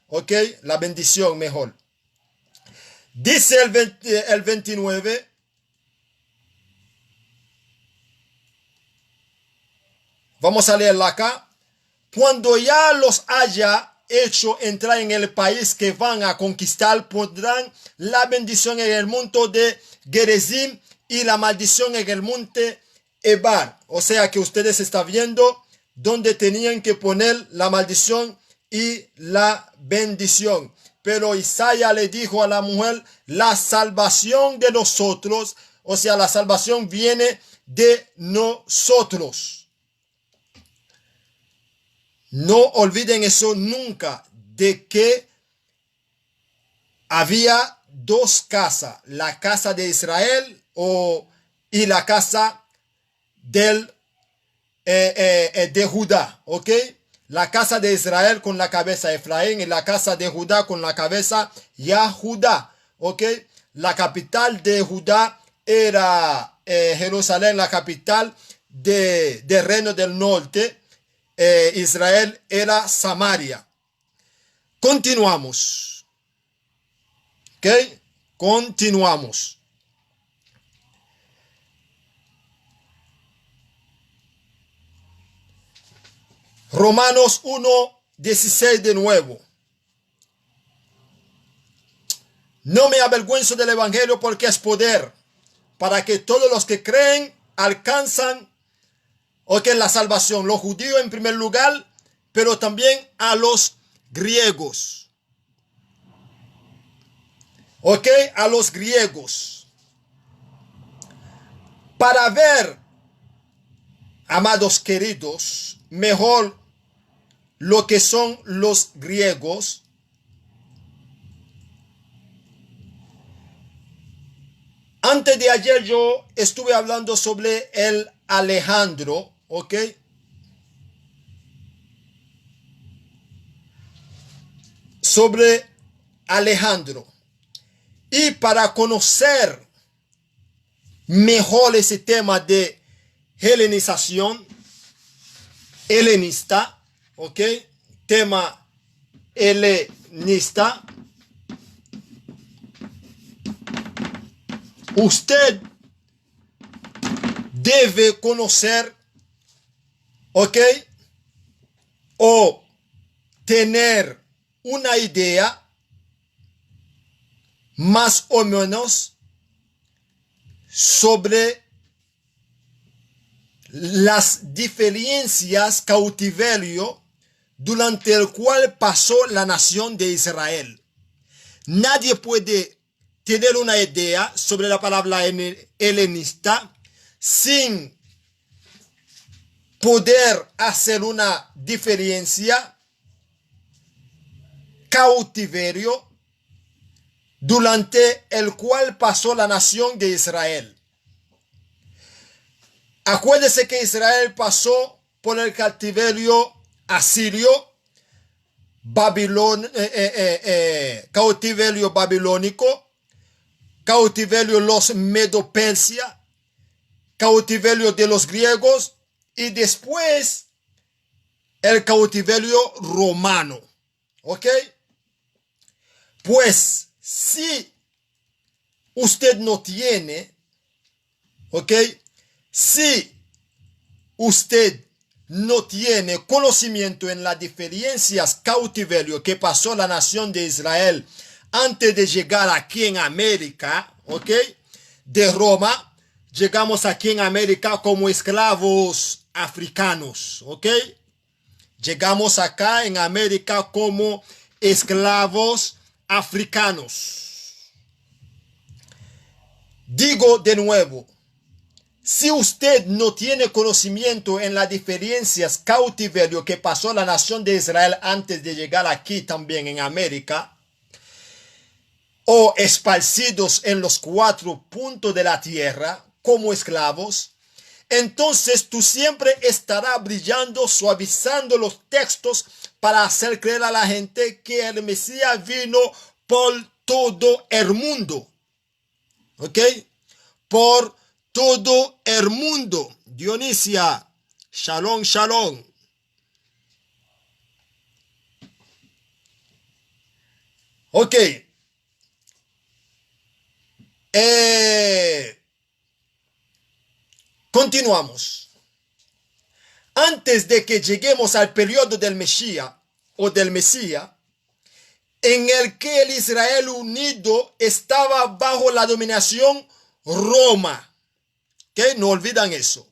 ¿Ok? La bendición mejor. Dice el 29. Vamos a leerla acá. Cuando ya los haya hecho entrar en el país que van a conquistar, pondrán la bendición en el monte de Gerizim y la maldición en el monte Ebar. O sea que ustedes están viendo donde tenían que poner la maldición y la bendición. Pero Isaías le dijo a la mujer, la salvación de nosotros, o sea, la salvación viene de nosotros. No olviden eso nunca, de que había dos casas, la casa de Israel y la casa de Judá, ¿ok? La casa de Israel con la cabeza Efraín y la casa de Judá con la cabeza Yahudá, ¿ok? La capital de Judá era Jerusalén, la capital del reino del norte. Israel era Samaria. Continuamos. ¿Ok? Continuamos. Romanos 1:16 de nuevo. No me avergüenzo del evangelio porque es poder para que todos los que creen alcanzan la salvación. Los judíos en primer lugar, pero también a los griegos. ¿ok? A los griegos. Para ver, amados queridos, mejor lo que son los griegos, antes de ayer yo estuve hablando sobre el Alejandro, ¿ok? Sobre Alejandro. Y para conocer mejor ese tema de helenización, helenista, ¿ok? Tema helenista. Usted debe conocer, ¿ok? O tener una idea más o menos sobre las diferencias cautiverio durante el cual pasó la nación de Israel. Nadie puede tener una idea sobre la palabra helenista sin poder hacer una diferencia cautiverio durante el cual pasó la nación de Israel. Acuérdese que Israel pasó por el cautiverio asirio, cautiverio babilónico, cautiverio los Medo-Persia, cautiverio de los griegos y después el cautiverio romano. ¿Ok? Pues si usted no tiene, ¿ok? Si usted no tiene conocimiento en las diferencias cautiverio que pasó la nación de Israel antes de llegar aquí en América, ¿ok? De Roma, llegamos aquí en América como esclavos africanos, ¿ok? Llegamos acá en América como esclavos africanos. Digo de nuevo, si usted no tiene conocimiento en las diferencias cautiverio que pasó la nación de Israel antes de llegar aquí también en América, o esparcidos en los 4 puntos de la tierra como esclavos, entonces tú siempre estarás brillando, suavizando los textos para hacer creer a la gente que el Mesías vino por todo el mundo. ¿Ok? Por todo el mundo. Dionisia, shalom, shalom. Ok. Continuamos. Antes de que lleguemos al periodo del Mesías o del Mesías, en el que el Israel unido estaba bajo la dominación Roma. ¿Ok? No olvidan eso.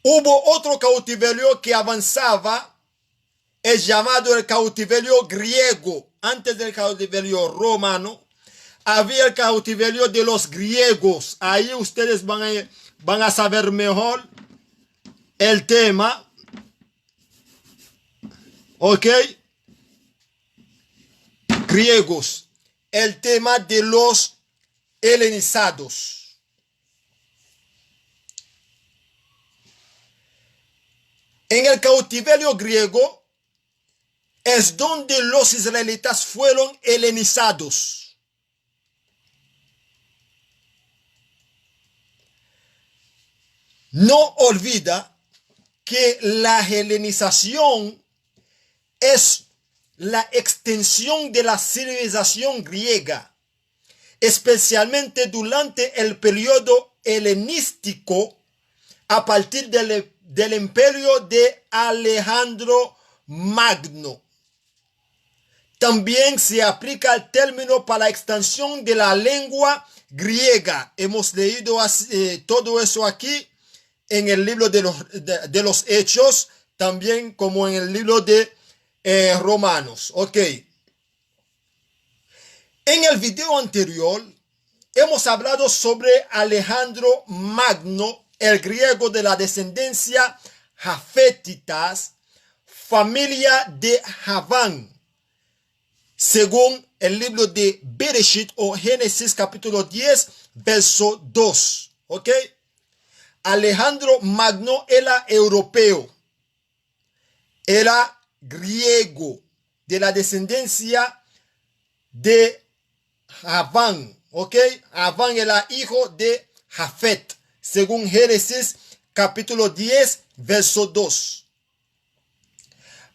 Hubo otro cautiverio que avanzaba, es llamado el cautiverio griego. Antes del cautiverio romano, había el cautiverio de los griegos. Ahí ustedes van a saber mejor el tema. ¿Ok? Griegos. El tema de los helenizados. En el cautiverio griego es donde los israelitas fueron helenizados. No olvida que la helenización es la extensión de la civilización griega, especialmente durante el periodo helenístico a partir del imperio de Alejandro Magno. También se aplica el término para la extensión de la lengua griega. Hemos leído todo eso aquí en el libro de los Hechos, también como en el libro de Romanos. Ok. En el video anterior hemos hablado sobre Alejandro Magno, el griego de la descendencia jafetitas, familia de Javán, según el libro de Bereshit o Génesis capítulo 10, verso 2. ¿Ok? Alejandro Magno era europeo, era griego, de la descendencia de Javán. ¿Ok? Javán era hijo de Jafet, según Génesis capítulo 10, verso 2.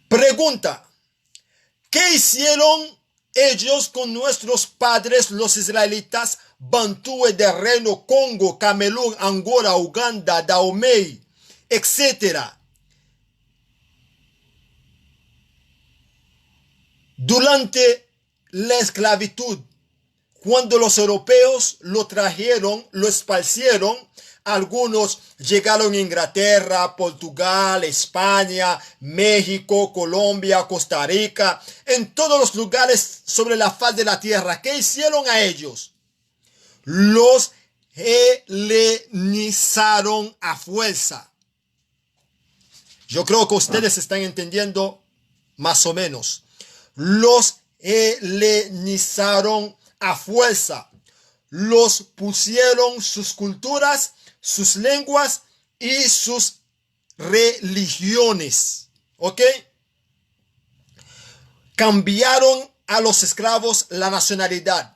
Pregunta: ¿qué hicieron ellos con nuestros padres los israelitas, bantúes del reino Congo, Camerún, Angola, Uganda, Dahomey, etcétera, durante la esclavitud? Cuando los europeos lo trajeron, lo esparcieron, algunos llegaron a Inglaterra, Portugal, España, México, Colombia, Costa Rica, en todos los lugares sobre la faz de la tierra. ¿Qué hicieron a ellos? Los helenizaron a fuerza. Yo creo que ustedes están entendiendo más o menos. Los helenizaron a fuerza. Los pusieron sus culturas, sus lenguas y sus religiones. ¿Ok? Cambiaron a los esclavos la nacionalidad.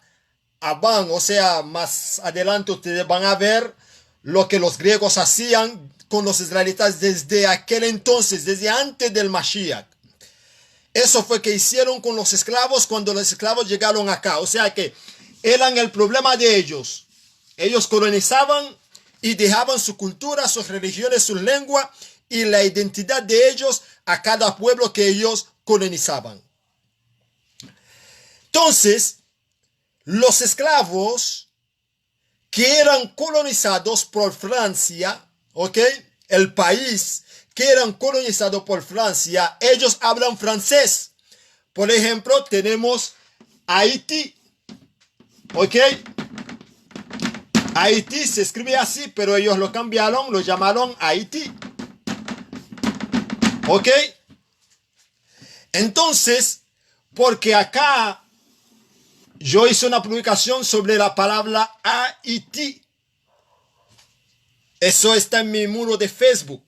Van, o sea, más adelante ustedes van a ver lo que los griegos hacían con los israelitas desde aquel entonces, desde antes del Mashiach. Eso fue que hicieron con los esclavos cuando los esclavos llegaron acá. O sea que eran el problema de ellos. Ellos colonizaban y dejaban su cultura, sus religiones, su lengua y la identidad de ellos a cada pueblo que ellos colonizaban. Entonces, los esclavos que eran colonizados por Francia, ¿ok? El país que eran colonizados por Francia, ellos hablan francés. Por ejemplo, tenemos Haití, ¿ok? Haití se escribe así, pero ellos lo cambiaron, lo llamaron Haití, ¿ok? Entonces, porque acá yo hice una publicación sobre la palabra Haití. Eso está en mi muro de Facebook.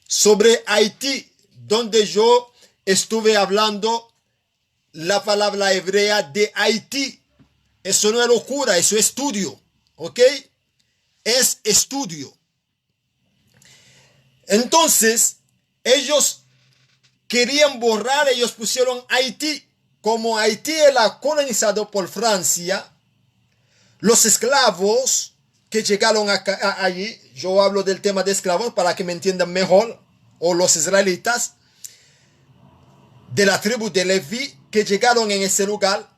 Sobre Haití, donde yo estuve hablando la palabra hebrea de Haití. Eso no es locura, eso es estudio. ¿Ok? Es estudio. Entonces, ellos querían borrar, ellos pusieron Haití. Como Haití era colonizado por Francia, los esclavos que llegaron allí, yo hablo del tema de esclavos para que me entiendan mejor, o los israelitas de la tribu de Leví que llegaron en ese lugar,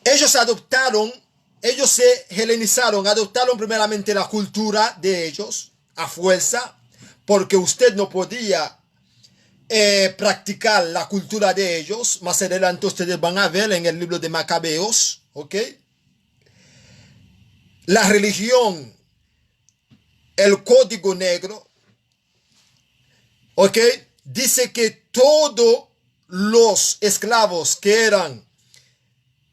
ellos adoptaron, ellos se helenizaron, adoptaron primeramente la cultura de ellos a fuerza, porque usted no podía practicar la cultura de ellos. Más adelante ustedes van a ver en el libro de Macabeos, ¿ok? La religión, el código negro, ¿ok? Dice que todos los esclavos que eran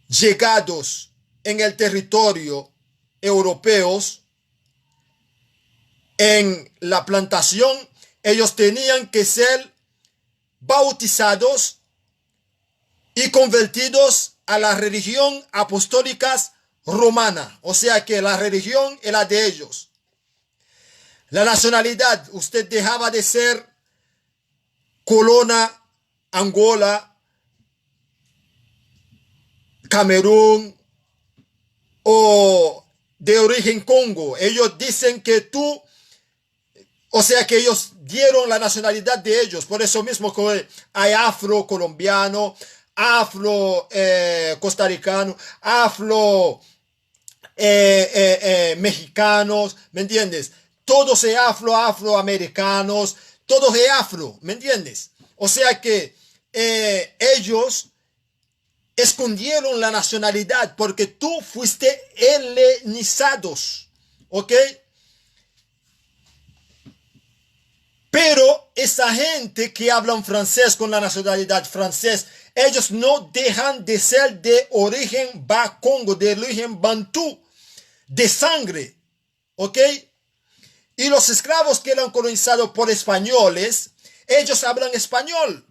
llegados en el territorio europeos, en la plantación, ellos tenían que ser bautizados y convertidos a la religión apostólica romana. O sea que la religión era de ellos. La nacionalidad, usted dejaba de ser Colonia, Angola, Camerún o de origen Congo. Ellos dicen que tú, o sea que ellos dieron la nacionalidad de ellos. Por eso mismo que hay afro colombiano, afro costaricano, afro mexicanos, ¿me entiendes? Todos es afroamericanos, todos es afro, ¿me entiendes? O sea que ellos escondieron la nacionalidad porque tú fuiste helenizados, ¿ok? Pero esa gente que hablan francés con la nacionalidad francés, ellos no dejan de ser de origen bakongo, de origen bantú, de sangre, ¿ok? Y los esclavos que eran colonizados por españoles, ellos hablan español,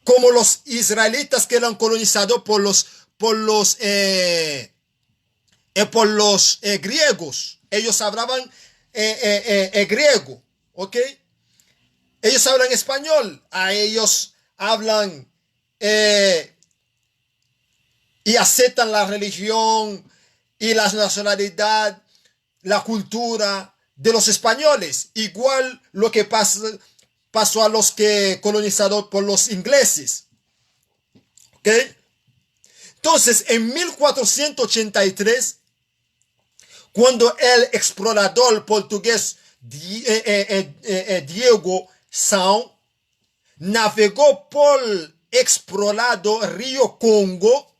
como los israelitas que eran colonizados por los griegos. Ellos hablaban griego, ¿ok? Ellos hablan español, a ellos hablan y aceptan la religión y la nacionalidad, la cultura de los españoles, igual lo que pasó a los que colonizados por los ingleses. ¿Ok? Entonces, en 1483, cuando el explorador portugués Diego São navegó por el explorado río Congo,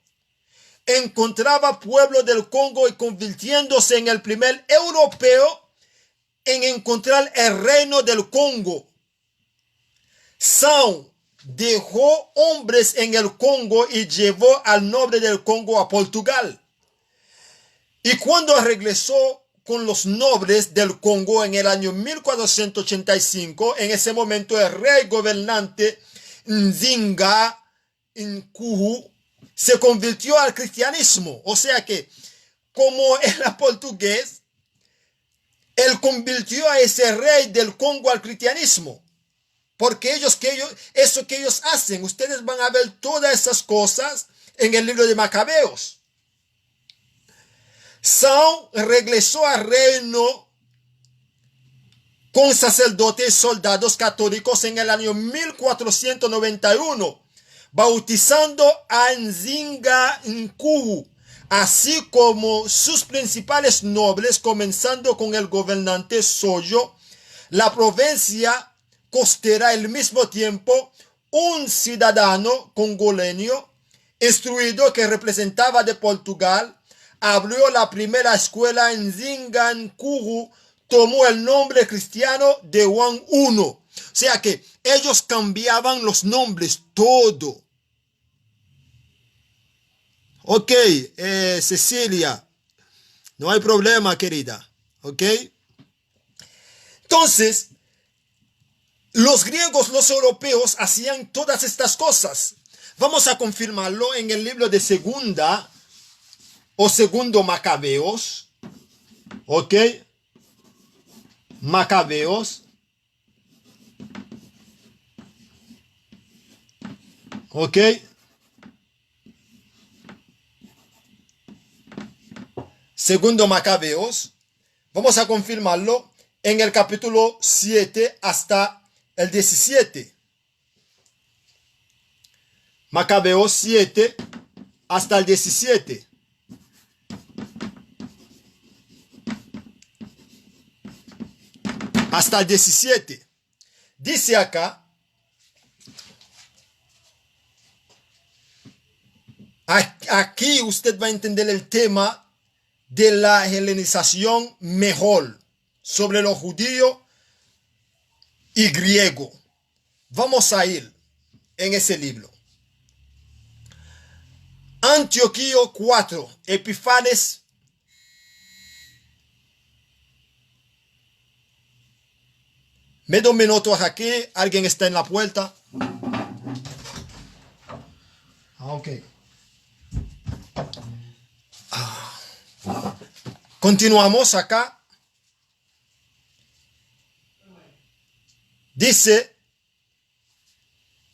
encontraba pueblo del Congo y convirtiéndose en el primer europeo en encontrar el reino del Congo. São dejó hombres en el Congo y llevó al noble del Congo a Portugal. Y cuando regresó con los nobles del Congo en el año 1485, en ese momento el rey gobernante Nzinga Nkuhu se convirtió al cristianismo. O sea que, como era portugués, él convirtió a ese rey del Congo al cristianismo. Porque eso que ellos hacen, ustedes van a ver todas esas cosas en el libro de Macabeos. São regresó al reino con sacerdotes y soldados católicos en el año 1491, bautizando a Nzinga Nkuhu, así como sus principales nobles, comenzando con el gobernante Soyo. La provincia costera al mismo tiempo un ciudadano congoleño instruido que representaba de Portugal, abrió la primera escuela en Nzinga Nkuhu, tomó el nombre cristiano de Juan I. O sea que ellos cambiaban los nombres, todo. Ok, Cecilia, no hay problema, querida. Ok. Entonces, los griegos, los europeos hacían todas estas cosas. Vamos a confirmarlo en el libro de Segunda o Segundo Macabeos. Ok. Macabeos. Ok. Segundo Macabeos. Vamos a confirmarlo en el capítulo 7 hasta el 17. Macabeos 7 hasta el 17. Hasta el 17. Dice acá, aquí usted va a entender el tema de la helenización mejor, sobre lo judío y griego. Vamos a ir en ese libro. Antioquío 4, Epifanes. Me doy un minuto aquí, alguien está en la puerta. Ok. Continuamos acá. Dice,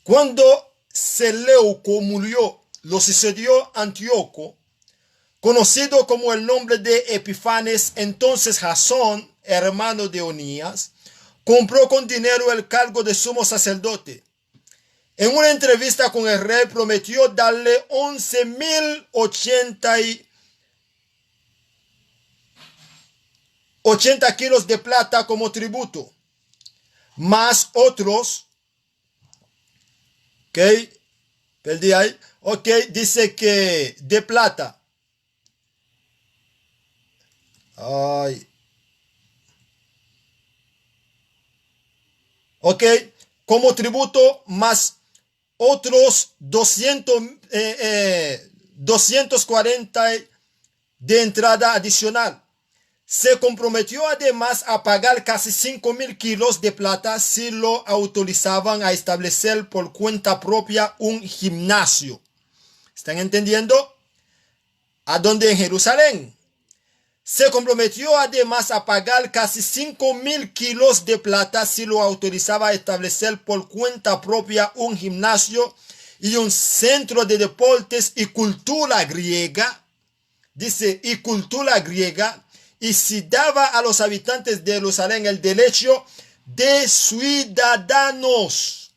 cuando Seleuco murió, lo sucedió Antíoco, conocido como el nombre de Epifanes. Entonces Jasón, hermano de Onías, compró con dinero el cargo de sumo sacerdote. En una entrevista con el rey prometió darle 80 kilos de plata como tributo, más otros, ¿ok? Perdí ahí, ok, dice que de plata. Ay. Ok, como tributo más otros 240 de entrada adicional. Se comprometió además a pagar casi 5.000 kilos de plata si lo autorizaban a establecer por cuenta propia un gimnasio. ¿Están entendiendo? ¿A dónde? En Jerusalén. Se comprometió además a pagar casi 5.000 kilos de plata si lo autorizaba a establecer por cuenta propia un gimnasio y un centro de deportes y cultura griega. Dice, y cultura griega. Y si daba a los habitantes de Jerusalén el derecho de ciudadanos.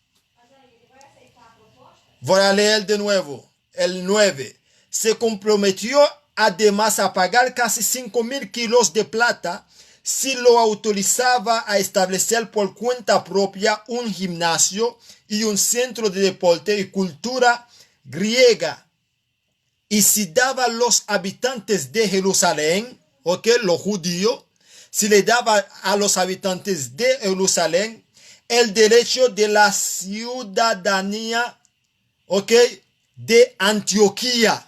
Voy a leer de nuevo. El 9. Se comprometió además a pagar casi 5.000 kilos de plata si lo autorizaba a establecer por cuenta propia un gimnasio y un centro de deporte y cultura griega. Y si daba a los habitantes de Jerusalén, ok, los judíos, si le daba a los habitantes de Jerusalén el derecho de la ciudadanía, ok, de Antioquía.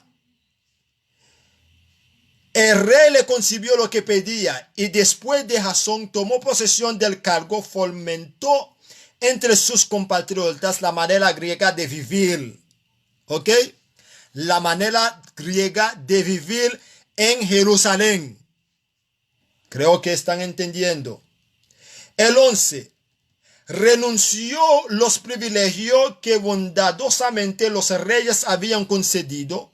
El rey le concibió lo que pedía y después de Jasón tomó posesión del cargo, fomentó entre sus compatriotas la manera griega de vivir. ¿Ok? La manera griega de vivir en Jerusalén. Creo que están entendiendo. El 11. Renunció los privilegios que bondadosamente los reyes habían concedido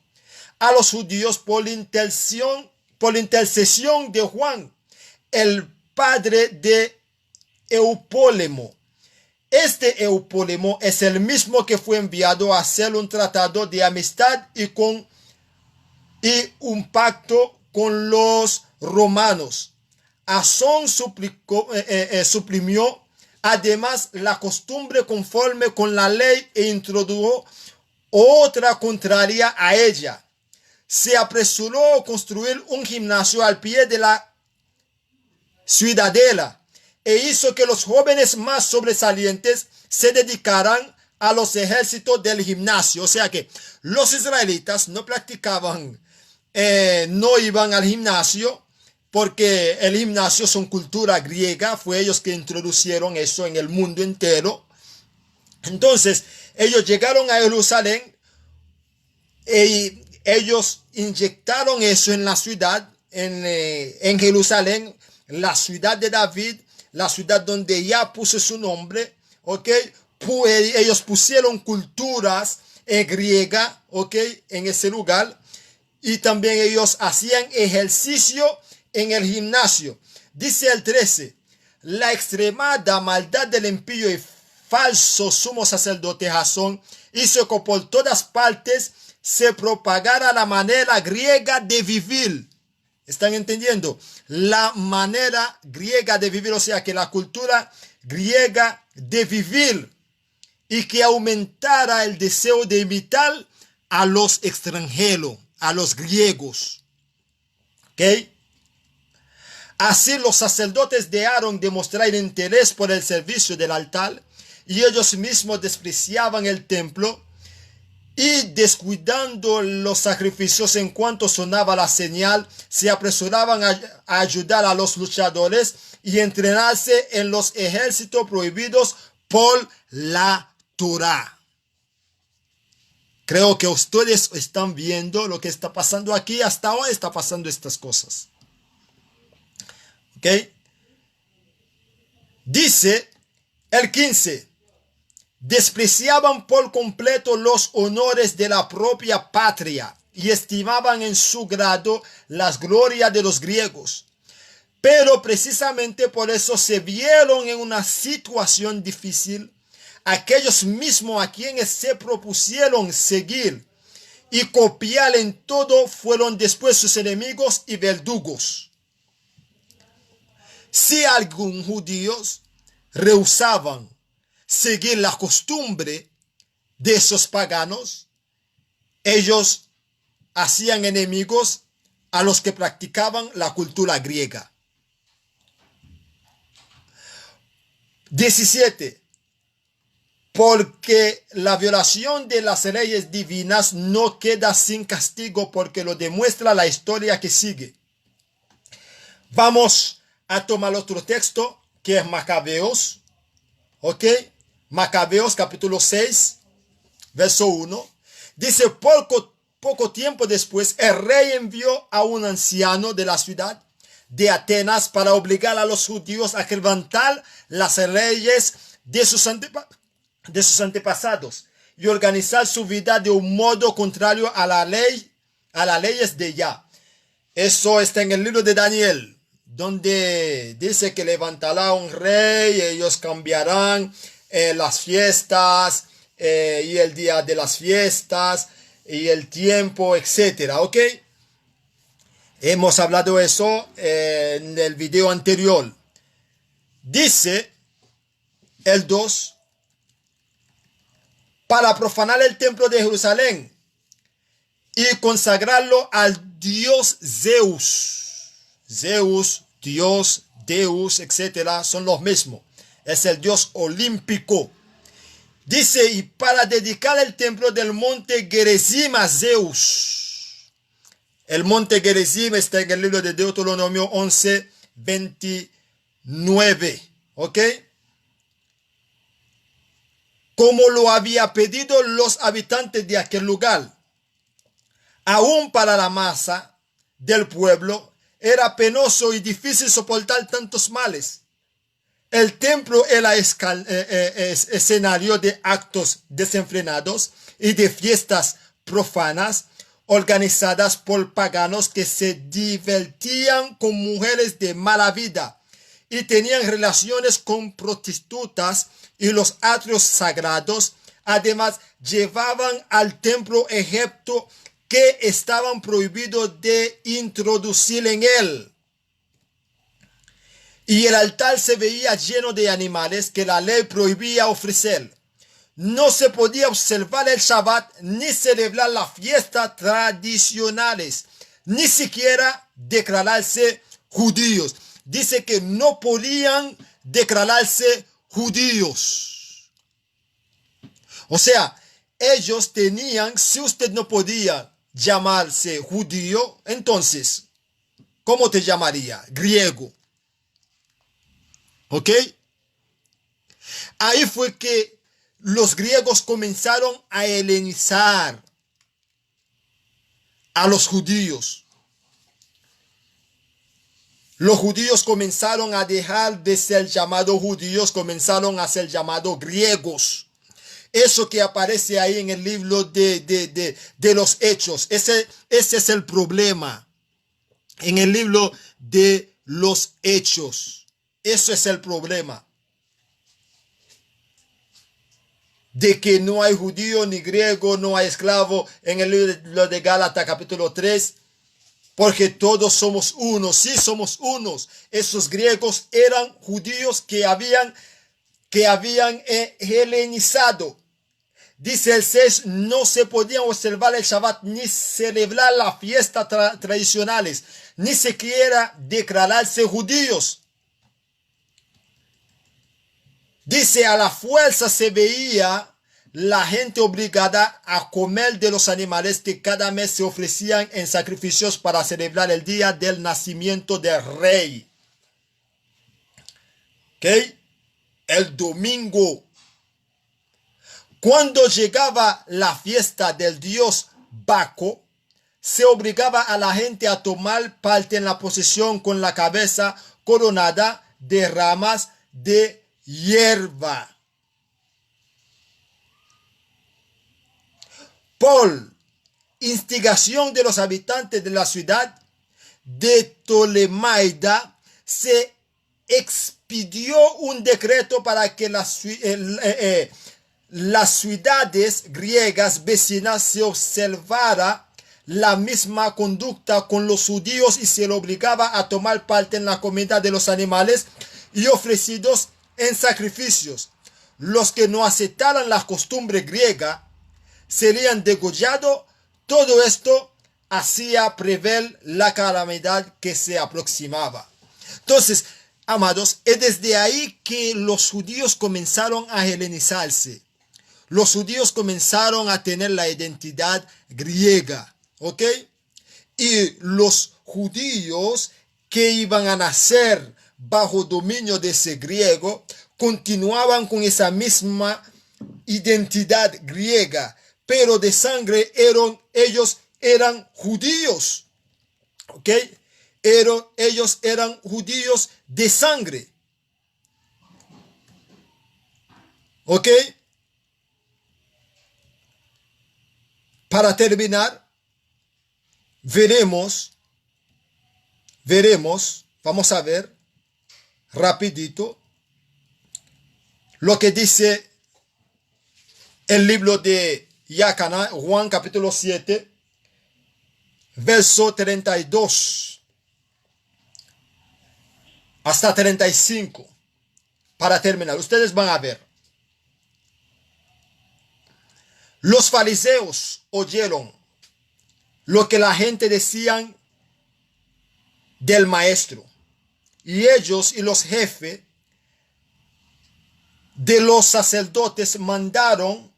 a los judíos por intercesión de Juan, el padre de Eupólemo. Este Eupólemo es el mismo que fue enviado a hacer un tratado de amistad y un pacto con los romanos. Asón suprimió además la costumbre conforme con la ley e introdujo otra contraria a ella. Se apresuró a construir un gimnasio al pie de la ciudadela e hizo que los jóvenes más sobresalientes se dedicaran a los ejercicios del gimnasio. O sea que los israelitas no practicaban, no iban al gimnasio porque el gimnasio son cultura griega, fue ellos que introdujeron eso en el mundo entero. Entonces ellos llegaron a Jerusalén y ellos inyectaron eso en la ciudad, en Jerusalén, la ciudad de David, la ciudad donde ya puso su nombre, ¿ok? Ellos pusieron culturas griegas, ¿ok? En ese lugar. Y también ellos hacían ejercicio en el gimnasio. Dice el 13, la extremada maldad del impío y falso sumo sacerdote Jasón hizo que por todas partes se propagara la manera griega de vivir. ¿Están entendiendo? La manera griega de vivir, o sea que la cultura griega de vivir, y que aumentara el deseo de imitar a los extranjeros, a los griegos. ¿Ok? Así los sacerdotes de Aarón demostraron interés por el servicio del altar y ellos mismos despreciaban el templo y descuidando los sacrificios en cuanto sonaba la señal, se apresuraban a ayudar a los luchadores y entrenarse en los ejércitos prohibidos por la Torá. Creo que ustedes están viendo lo que está pasando aquí. Hasta ahora está pasando estas cosas. ¿Ok? Dice el 15. Despreciaban por completo los honores de la propia patria y estimaban en su grado las glorias de los griegos. Pero precisamente por eso se vieron en una situación difícil aquellos mismos a quienes se propusieron seguir y copiar en todo fueron después sus enemigos y verdugos. Si algunos judíos rehusaban seguir la costumbre de esos paganos, ellos hacían enemigos a los que practicaban la cultura griega. 17. Porque la violación de las leyes divinas no queda sin castigo, porque lo demuestra la historia que sigue. Vamos a tomar otro texto, que es Macabeos. ¿Ok? Macabeos capítulo 6, verso 1. Dice, poco tiempo después, el rey envió a un anciano de la ciudad de Atenas para obligar a los judíos a quebrantar las leyes de sus antepasados y organizar su vida de un modo contrario a las leyes de Yah. Eso está en el libro de Daniel, donde dice que levantará un rey y ellos cambiarán las fiestas y el día de las fiestas y el tiempo, etcétera. ¿Ok? Hemos hablado de eso en el video anterior. Dice el 2, para profanar el templo de Jerusalén y consagrarlo al dios Zeus. Zeus, Dios, Deus, etcétera, son los mismos. Es el dios olímpico. Dice, y para dedicar el templo del monte Gerizim a Zeus. El monte Gerizim está en el libro de Deuteronomio 11, 29. ¿Ok? Como lo había pedido los habitantes de aquel lugar. Aún para la masa del pueblo era penoso y difícil soportar tantos males. El templo era escenario de actos desenfrenados y de fiestas profanas organizadas por paganos que se divertían con mujeres de mala vida y tenían relaciones con prostitutas y los atrios sagrados. Además, llevaban al templo Egipto que estaban prohibidos de introducir en él. Y el altar se veía lleno de animales que la ley prohibía ofrecer. No se podía observar el Shabbat ni celebrar las fiestas tradicionales, ni siquiera declararse judíos. Dice que no podían declararse judíos. O sea, ellos tenían, si usted no podía llamarse judío, entonces, ¿cómo te llamaría? Griego. ¿Ok? Ahí fue que los griegos comenzaron a helenizar a los judíos. Los judíos comenzaron a dejar de ser llamados judíos, comenzaron a ser llamados griegos. Eso que aparece ahí en el libro de los Hechos, ese es el problema. En el libro de los Hechos. Eso es el problema. De que no hay judío ni griego, no hay esclavo en el libro de Gálatas capítulo 3. Porque todos somos unos, sí somos unos. Esos griegos eran judíos que habían helenizado. Dice el 6, no se podían observar el Shabbat ni celebrar las fiestas tradicionales, ni siquiera declararse judíos. Dice, a la fuerza se veía la gente obligada a comer de los animales que cada mes se ofrecían en sacrificios para celebrar el día del nacimiento del rey. ¿Ok? El domingo. Cuando llegaba la fiesta del dios Baco, se obligaba a la gente a tomar parte en la procesión con la cabeza coronada de ramas de hierba. Por instigación de los habitantes de la ciudad de Ptolemaida, se expidió un decreto para que las ciudades griegas vecinas se observara la misma conducta con los judíos y se le obligaba a tomar parte en la comida de los animales y ofrecidos en sacrificios. Los que no aceptaran la costumbre griega serían degollados Todo esto hacía prever la calamidad que se aproximaba. Entonces, amados, es desde ahí que los judíos comenzaron a helenizarse. Los judíos comenzaron a tener la identidad griega, ¿ok? Y los judíos que iban a nacer bajo dominio de ese griego continuaban con esa misma identidad griega, pero de sangre ellos eran judíos, ¿ok? Ellos eran judíos de sangre, ¿ok? Para terminar, veremos, vamos a ver rapidito lo que dice el libro de Yacana, Juan capítulo 7, verso 32 hasta 35, para terminar. Ustedes van a ver. Los fariseos oyeron lo que la gente decían del maestro, y ellos y los jefes de los sacerdotes mandaron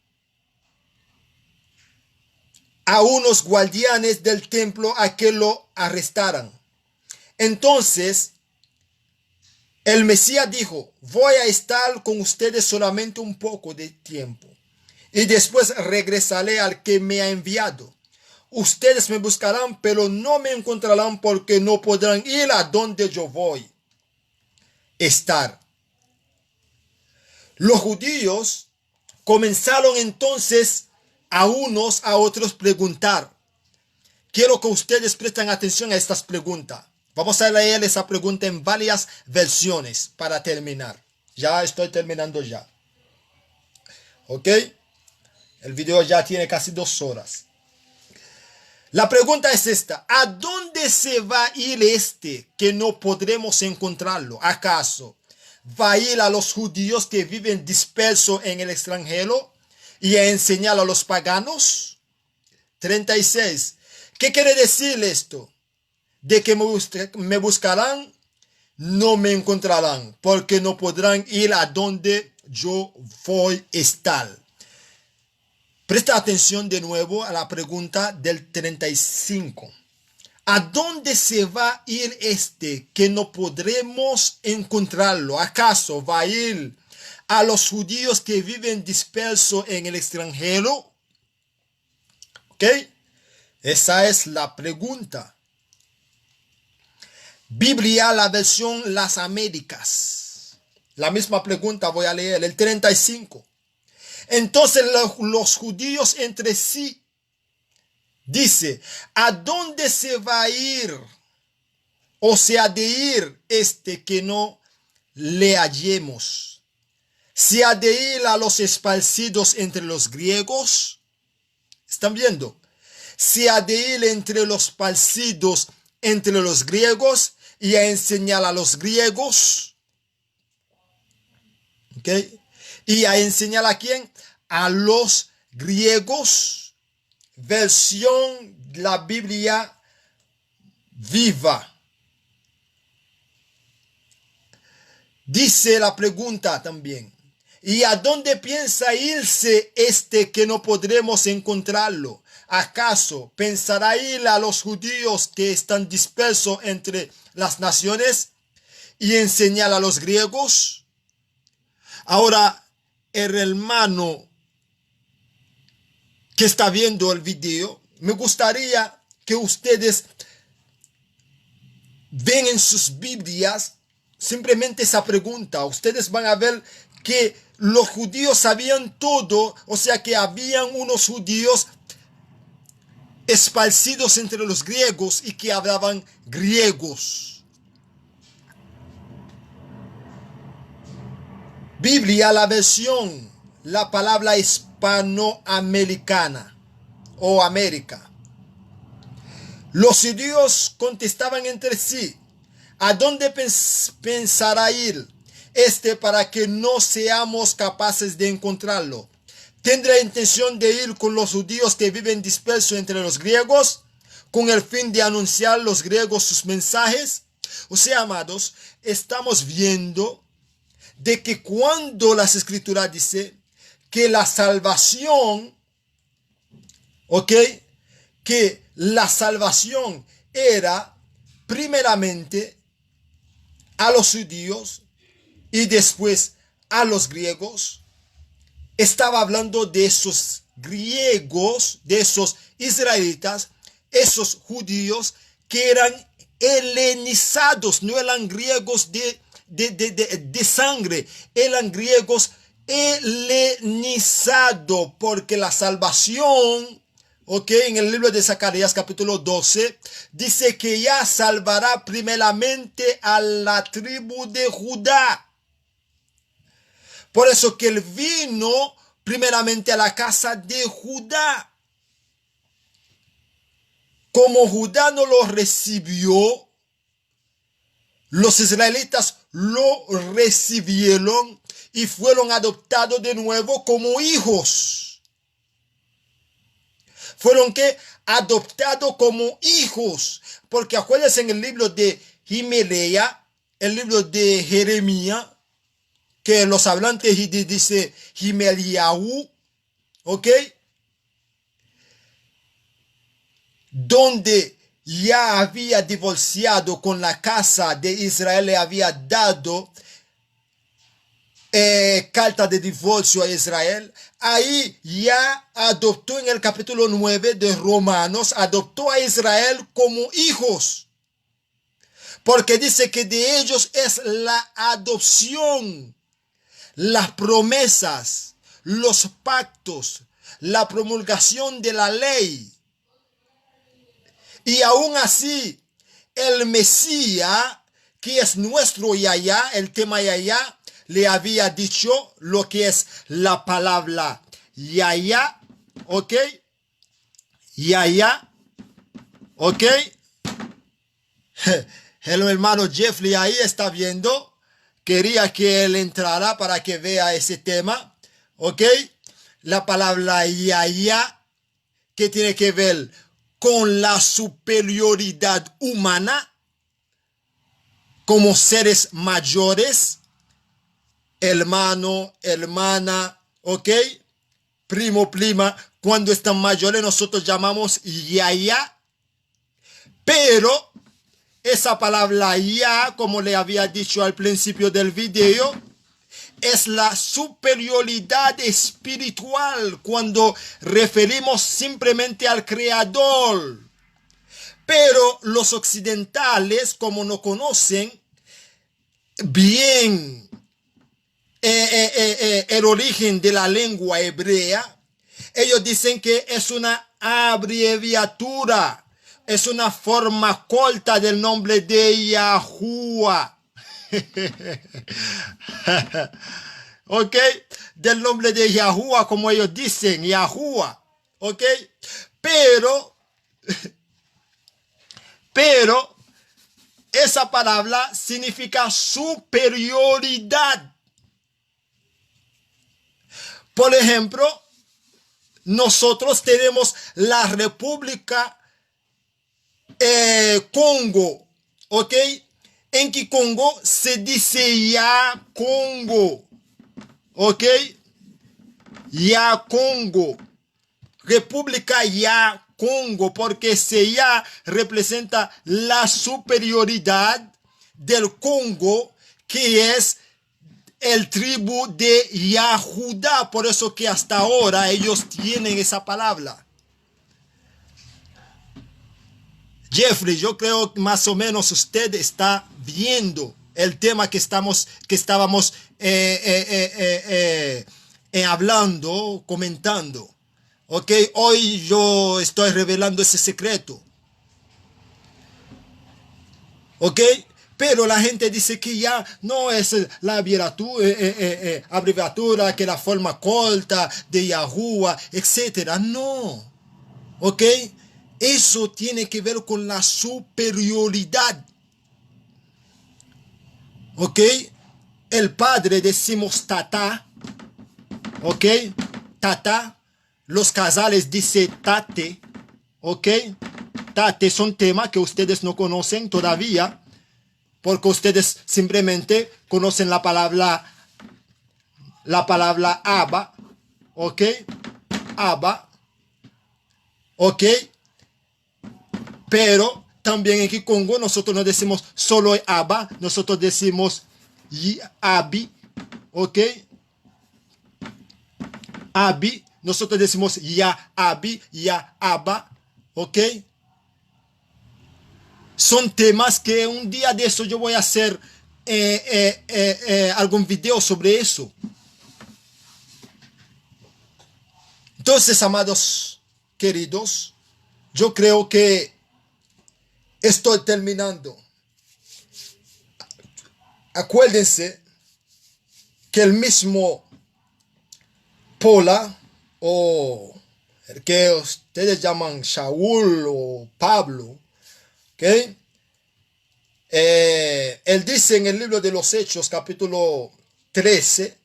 a unos guardianes del templo a que lo arrestaran. Entonces el Mesías dijo: voy a estar con ustedes solamente un poco de tiempo, y después regresaré al que me ha enviado. Ustedes me buscarán, pero no me encontrarán, porque no podrán ir a donde yo voy estar. Los judíos comenzaron entonces a unos a otros preguntar. Quiero que ustedes presten atención a estas preguntas. Vamos a leer esa pregunta en varias versiones para terminar. Ya estoy terminando ya. ¿Ok? El video ya tiene casi 2 horas. La pregunta es esta: ¿a dónde se va a ir este que no podremos encontrarlo? ¿Acaso va a ir a los judíos que viven dispersos en el extranjero y a enseñar a los paganos? 36. ¿Qué quiere decir esto? De que me buscarán, no me encontrarán, porque no podrán ir a donde yo voy a estar. Presta atención de nuevo a la pregunta del 35. ¿A dónde se va a ir este que no podremos encontrarlo? ¿Acaso va a ir a los judíos que viven dispersos en el extranjero? ¿Ok? Esa es la pregunta. Biblia, la versión Las Américas. La misma pregunta voy a leer, el 35. Entonces los judíos entre sí dice: ¿a dónde se va a ir? O se ha de ir este que no le hallemos. ¿Se ha de ir a los esparcidos entre los griegos? ¿Están viendo? ¿Se ha de ir entre los esparcidos entre los griegos y a enseñar a los griegos? ¿Ok? ¿Y a enseñar a quién? A los griegos. Versión la Biblia viva. Dice la pregunta también: ¿y a dónde piensa irse este que no podremos encontrarlo? ¿Acaso pensará ir a los judíos que están dispersos entre las naciones y enseñar a los griegos? Ahora, el hermano que está viendo el video, me gustaría que ustedes ven en sus Biblias simplemente esa pregunta. Ustedes van a ver que los judíos sabían todo, o sea que habían unos judíos esparcidos entre los griegos y que hablaban griegos. Biblia, la versión, la palabra hispanoamericana o América. Los judíos contestaban entre sí: ¿a dónde pensará ir este para que no seamos capaces de encontrarlo? tendrá intención de ir con los judíos que viven dispersos entre los griegos, con el fin de anunciar a los griegos sus mensajes. O sea, amados, estamos viendo de que cuando las escrituras dicen que la salvación, ¿ok? Que la salvación era primeramente a los judíos y después a los griegos. Estaba hablando de esos griegos, de esos israelitas, esos judíos que eran helenizados, no eran griegos de sangre, eran griegos helenizados, porque la salvación, ok, en el libro de Zacarías capítulo 12, dice que ya salvará primeramente a la tribu de Judá. Por eso que él vino primeramente a la casa de Judá. Como Judá no lo recibió, los israelitas lo recibieron y fueron adoptados de nuevo como hijos. Fueron que adoptados como hijos. Porque acuérdense en el libro de Himelea, el libro de Jeremías, que los hablantes dice Himeliahu, ¿ok? Donde ya había divorciado con la casa de Israel, le había dado carta de divorcio a Israel. Ahí ya adoptó en el capítulo 9 de Romanos, adoptó a Israel como hijos. Porque dice que de ellos es la adopción, las promesas, los pactos, la promulgación de la ley. Y aún así, el Mesías, que es nuestro Yahya, el tema Yahya, le había dicho lo que es la palabra Yahya, ¿ok? Yahya, ¿ok? El hermano Jeffrey ahí está viendo. Quería que él entrara para que vea ese tema, ¿ok? La palabra Yahya, que tiene que ver con la superioridad humana como seres mayores, hermano, hermana, ¿ok? Primo, prima, cuando están mayores nosotros llamamos Yahya, pero esa palabra ya, como le había dicho al principio del video, es la superioridad espiritual cuando referimos simplemente al Creador. Pero los occidentales, como no conocen bien el origen de la lengua hebrea, ellos dicen que es una abreviatura, es una forma corta del nombre de Yahuwah. ¿Ok? Del nombre de Yahuwah, como ellos dicen, Yahuwah. ¿Ok? Pero esa palabra significa superioridad. Por ejemplo, nosotros tenemos la República Congo, ¿ok? En que Congo se dice ya Congo, ¿ok? Ya Congo, República ya Congo, porque ese ya representa la superioridad del Congo, que es el tribu de Yahudá. Por eso que hasta ahora ellos tienen esa palabra. Jeffrey, yo creo que más o menos usted está viendo el tema que estábamos hablando, comentando. Ok, hoy yo estoy revelando ese secreto. Ok, pero la gente dice que ya no es la abreviatura, que la forma corta de Yahuwah, etc. No. Ok. Eso tiene que ver con la superioridad. ¿Ok? El padre decimos Tata. ¿Ok? tata, los casales dice tate, ¿ok? Tate son temas que ustedes no conocen todavía, porque ustedes simplemente conocen la palabra aba, ¿ok? Aba, ¿ok? Pero también en Congo nosotros no decimos solo aba, nosotros decimos abi, ¿ok? Abi, nosotros decimos ya abi, ya aba, ¿ok? Son temas que un día de eso yo voy a hacer algún video sobre eso. Entonces, amados queridos, yo creo que estoy terminando. Acuérdense que el mismo Paula, o el que ustedes llaman Shaul o Pablo, ¿okay? Él dice en el libro de los Hechos, capítulo 13,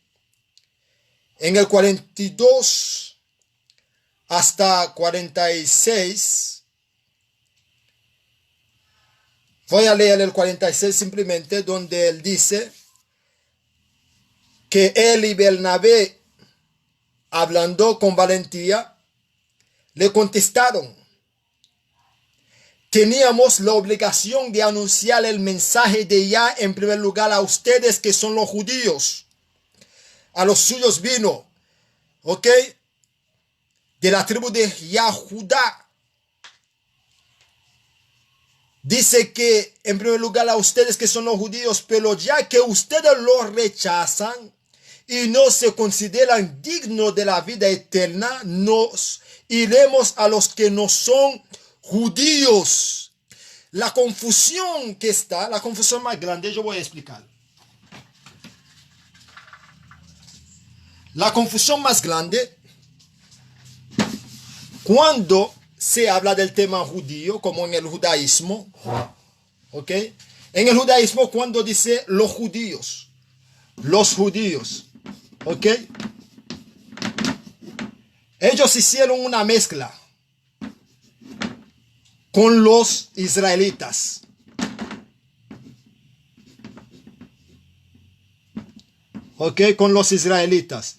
en el 42 hasta 46, voy a leer el 46 simplemente, donde él dice que él y Bernabé, hablando con valentía, le contestaron: teníamos la obligación de anunciar el mensaje de Yah en primer lugar a ustedes que son los judíos. A los suyos vino, ¿ok? De la tribu de Judá. Dice que en primer lugar a ustedes que son los judíos, pero ya que ustedes los rechazan y no se consideran dignos de la vida eterna, nos iremos a los que no son judíos. La confusión que está, la confusión más grande, yo voy a explicar. La confusión más grande, cuando se habla del tema judío, como en el judaísmo, ¿ok? En el judaísmo, cuando dice los judíos, ¿ok? Ellos hicieron una mezcla con los israelitas. ¿Ok? Con los israelitas.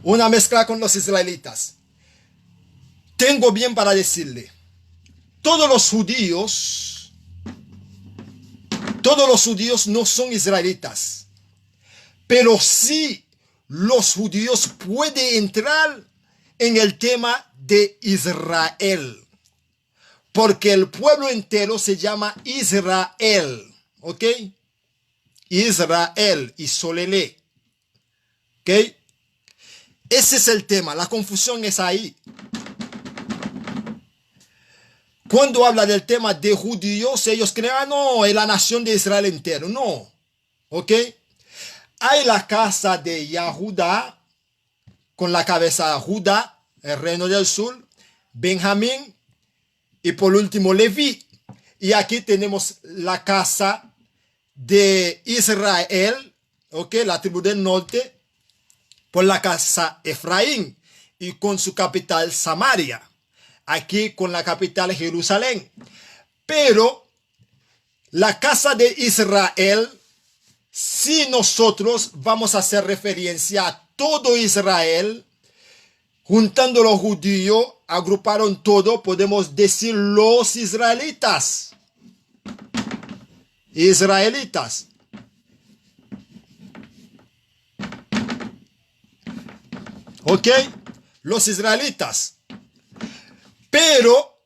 Una mezcla con los israelitas. Tengo bien para decirle, todos los judíos no son israelitas, pero sí los judíos pueden entrar en el tema de Israel, porque el pueblo entero se llama Israel, ¿ok? Israel y Solele, ¿ok? Ese es el tema, la confusión es ahí. Cuando habla del tema de judíos, ellos creen, no, es la nación de Israel entero. No, ¿ok? Hay la casa de Judá, con la cabeza Judá, el reino del sur, Benjamín, y por último Leví. Y aquí tenemos la casa de Israel, ¿ok? La tribu del norte, por la casa Efraín, y con su capital Samaria. Aquí con la capital Jerusalén. Pero la casa de Israel, si nosotros vamos a hacer referencia a todo Israel, juntando los judíos, agruparon todo, podemos decir los israelitas. Israelitas. ¿Ok? Los israelitas. Pero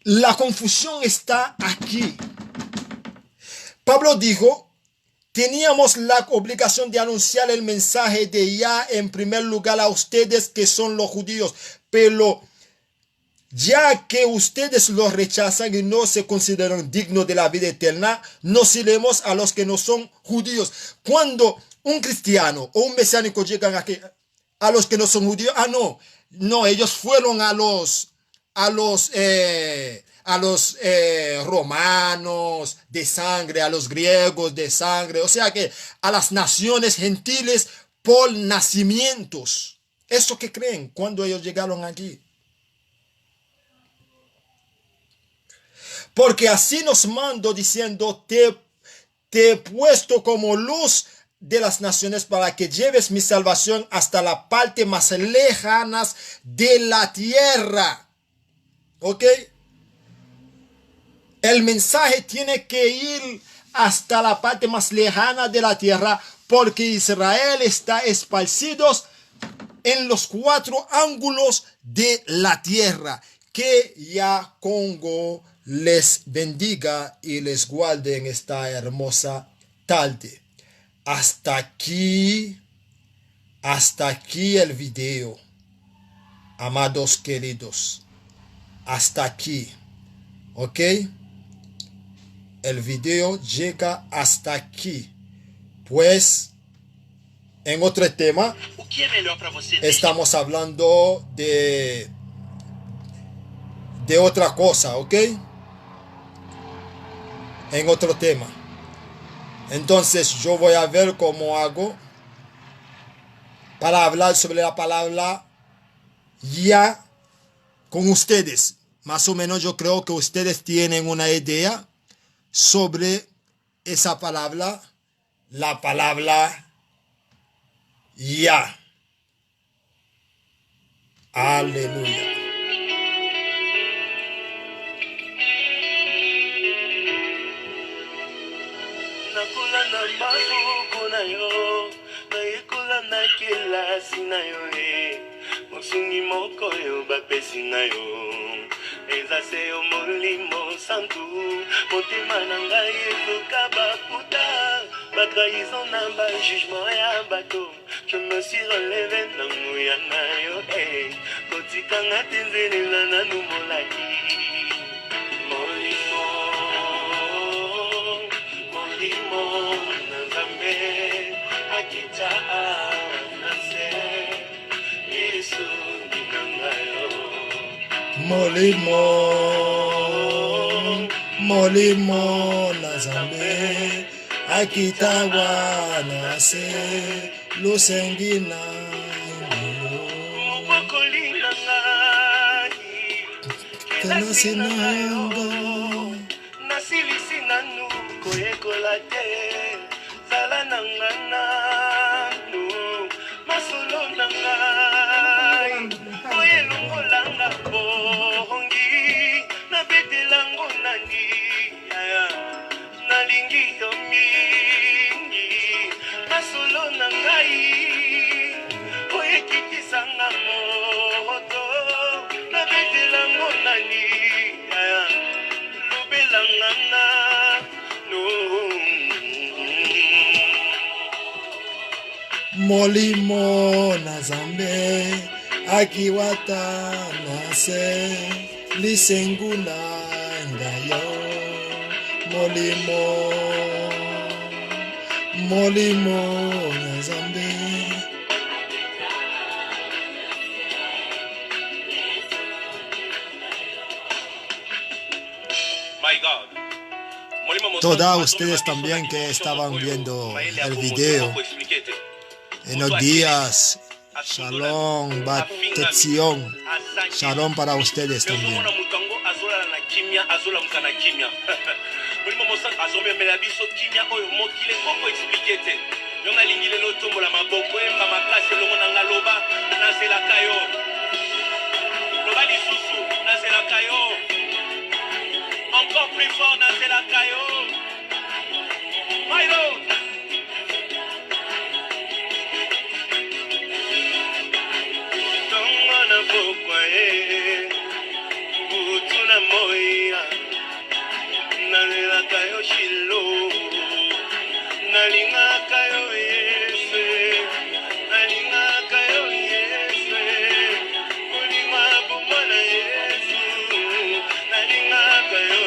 la confusión está aquí. Pablo dijo, teníamos la obligación de anunciar el mensaje de Yah en primer lugar a ustedes que son los judíos. Pero ya que ustedes los rechazan y no se consideran dignos de la vida eterna, nos iremos a los que no son judíos. Cuando un cristiano o un mesiánico llegan aquí, a los que no son judíos, no, ellos fueron a a los romanos de sangre, a los griegos de sangre, o sea que a las naciones gentiles por nacimientos. Eso que creen cuando ellos llegaron aquí. Porque así nos mando diciendo, te he puesto como luz de las naciones para que lleves mi salvación hasta la parte más lejanas de la tierra. ¿Ok? El mensaje tiene que ir hasta la parte más lejana de la tierra porque Israel está esparcido en los 4 ángulos de la tierra. Que ya Congo les bendiga y les guarde en esta hermosa tarde. Hasta aquí el video, amados queridos. Hasta aquí, ¿ok? El video llega hasta aquí. Pues, en otro tema, estamos hablando de otra cosa, ¿ok? En otro tema. Entonces yo voy a ver cómo hago para hablar sobre la palabra ya con ustedes. Más o menos yo creo que ustedes tienen una idea sobre esa palabra, la palabra ya. Aleluya. Mosungi moko yo bapesi na yo eza se yo molimo santu motema na ngai ezoka baputa batrahison na bajugement ya bato je me suis relevé na nguya na yo kotikanga te nzelela nanu molaki molimo molimo na nzambe akita Molimo, molimo na Nzambe akitawa na se lusengi na mokoli na ngai kelasi na yango nasilisi nanu koyekola te zala na ngananu masolo na ngai oyelongolanga bongi nabetelango nani nalingi yo mingi masolo na ngai oyekitisanga moto nabetelango nani lobelanga nano molimo na Nzambe akiwata na se lisengu na ngayo molimo molimo na Nzambe. Todos ustedes también que estaban viendo el video en los días, shalom, bendición, shalom para ustedes también. Encore plus fort, Nazela Kayo. Maïro. Tongo na bokwa butu na moya. Nazela Kayo shilo. Nalinga Kayo yese. Nalinga Kayo yese. Ulima bumana yesu. Nalinga Kayo.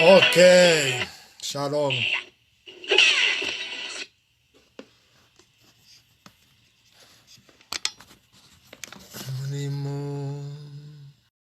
Ok. Shalom.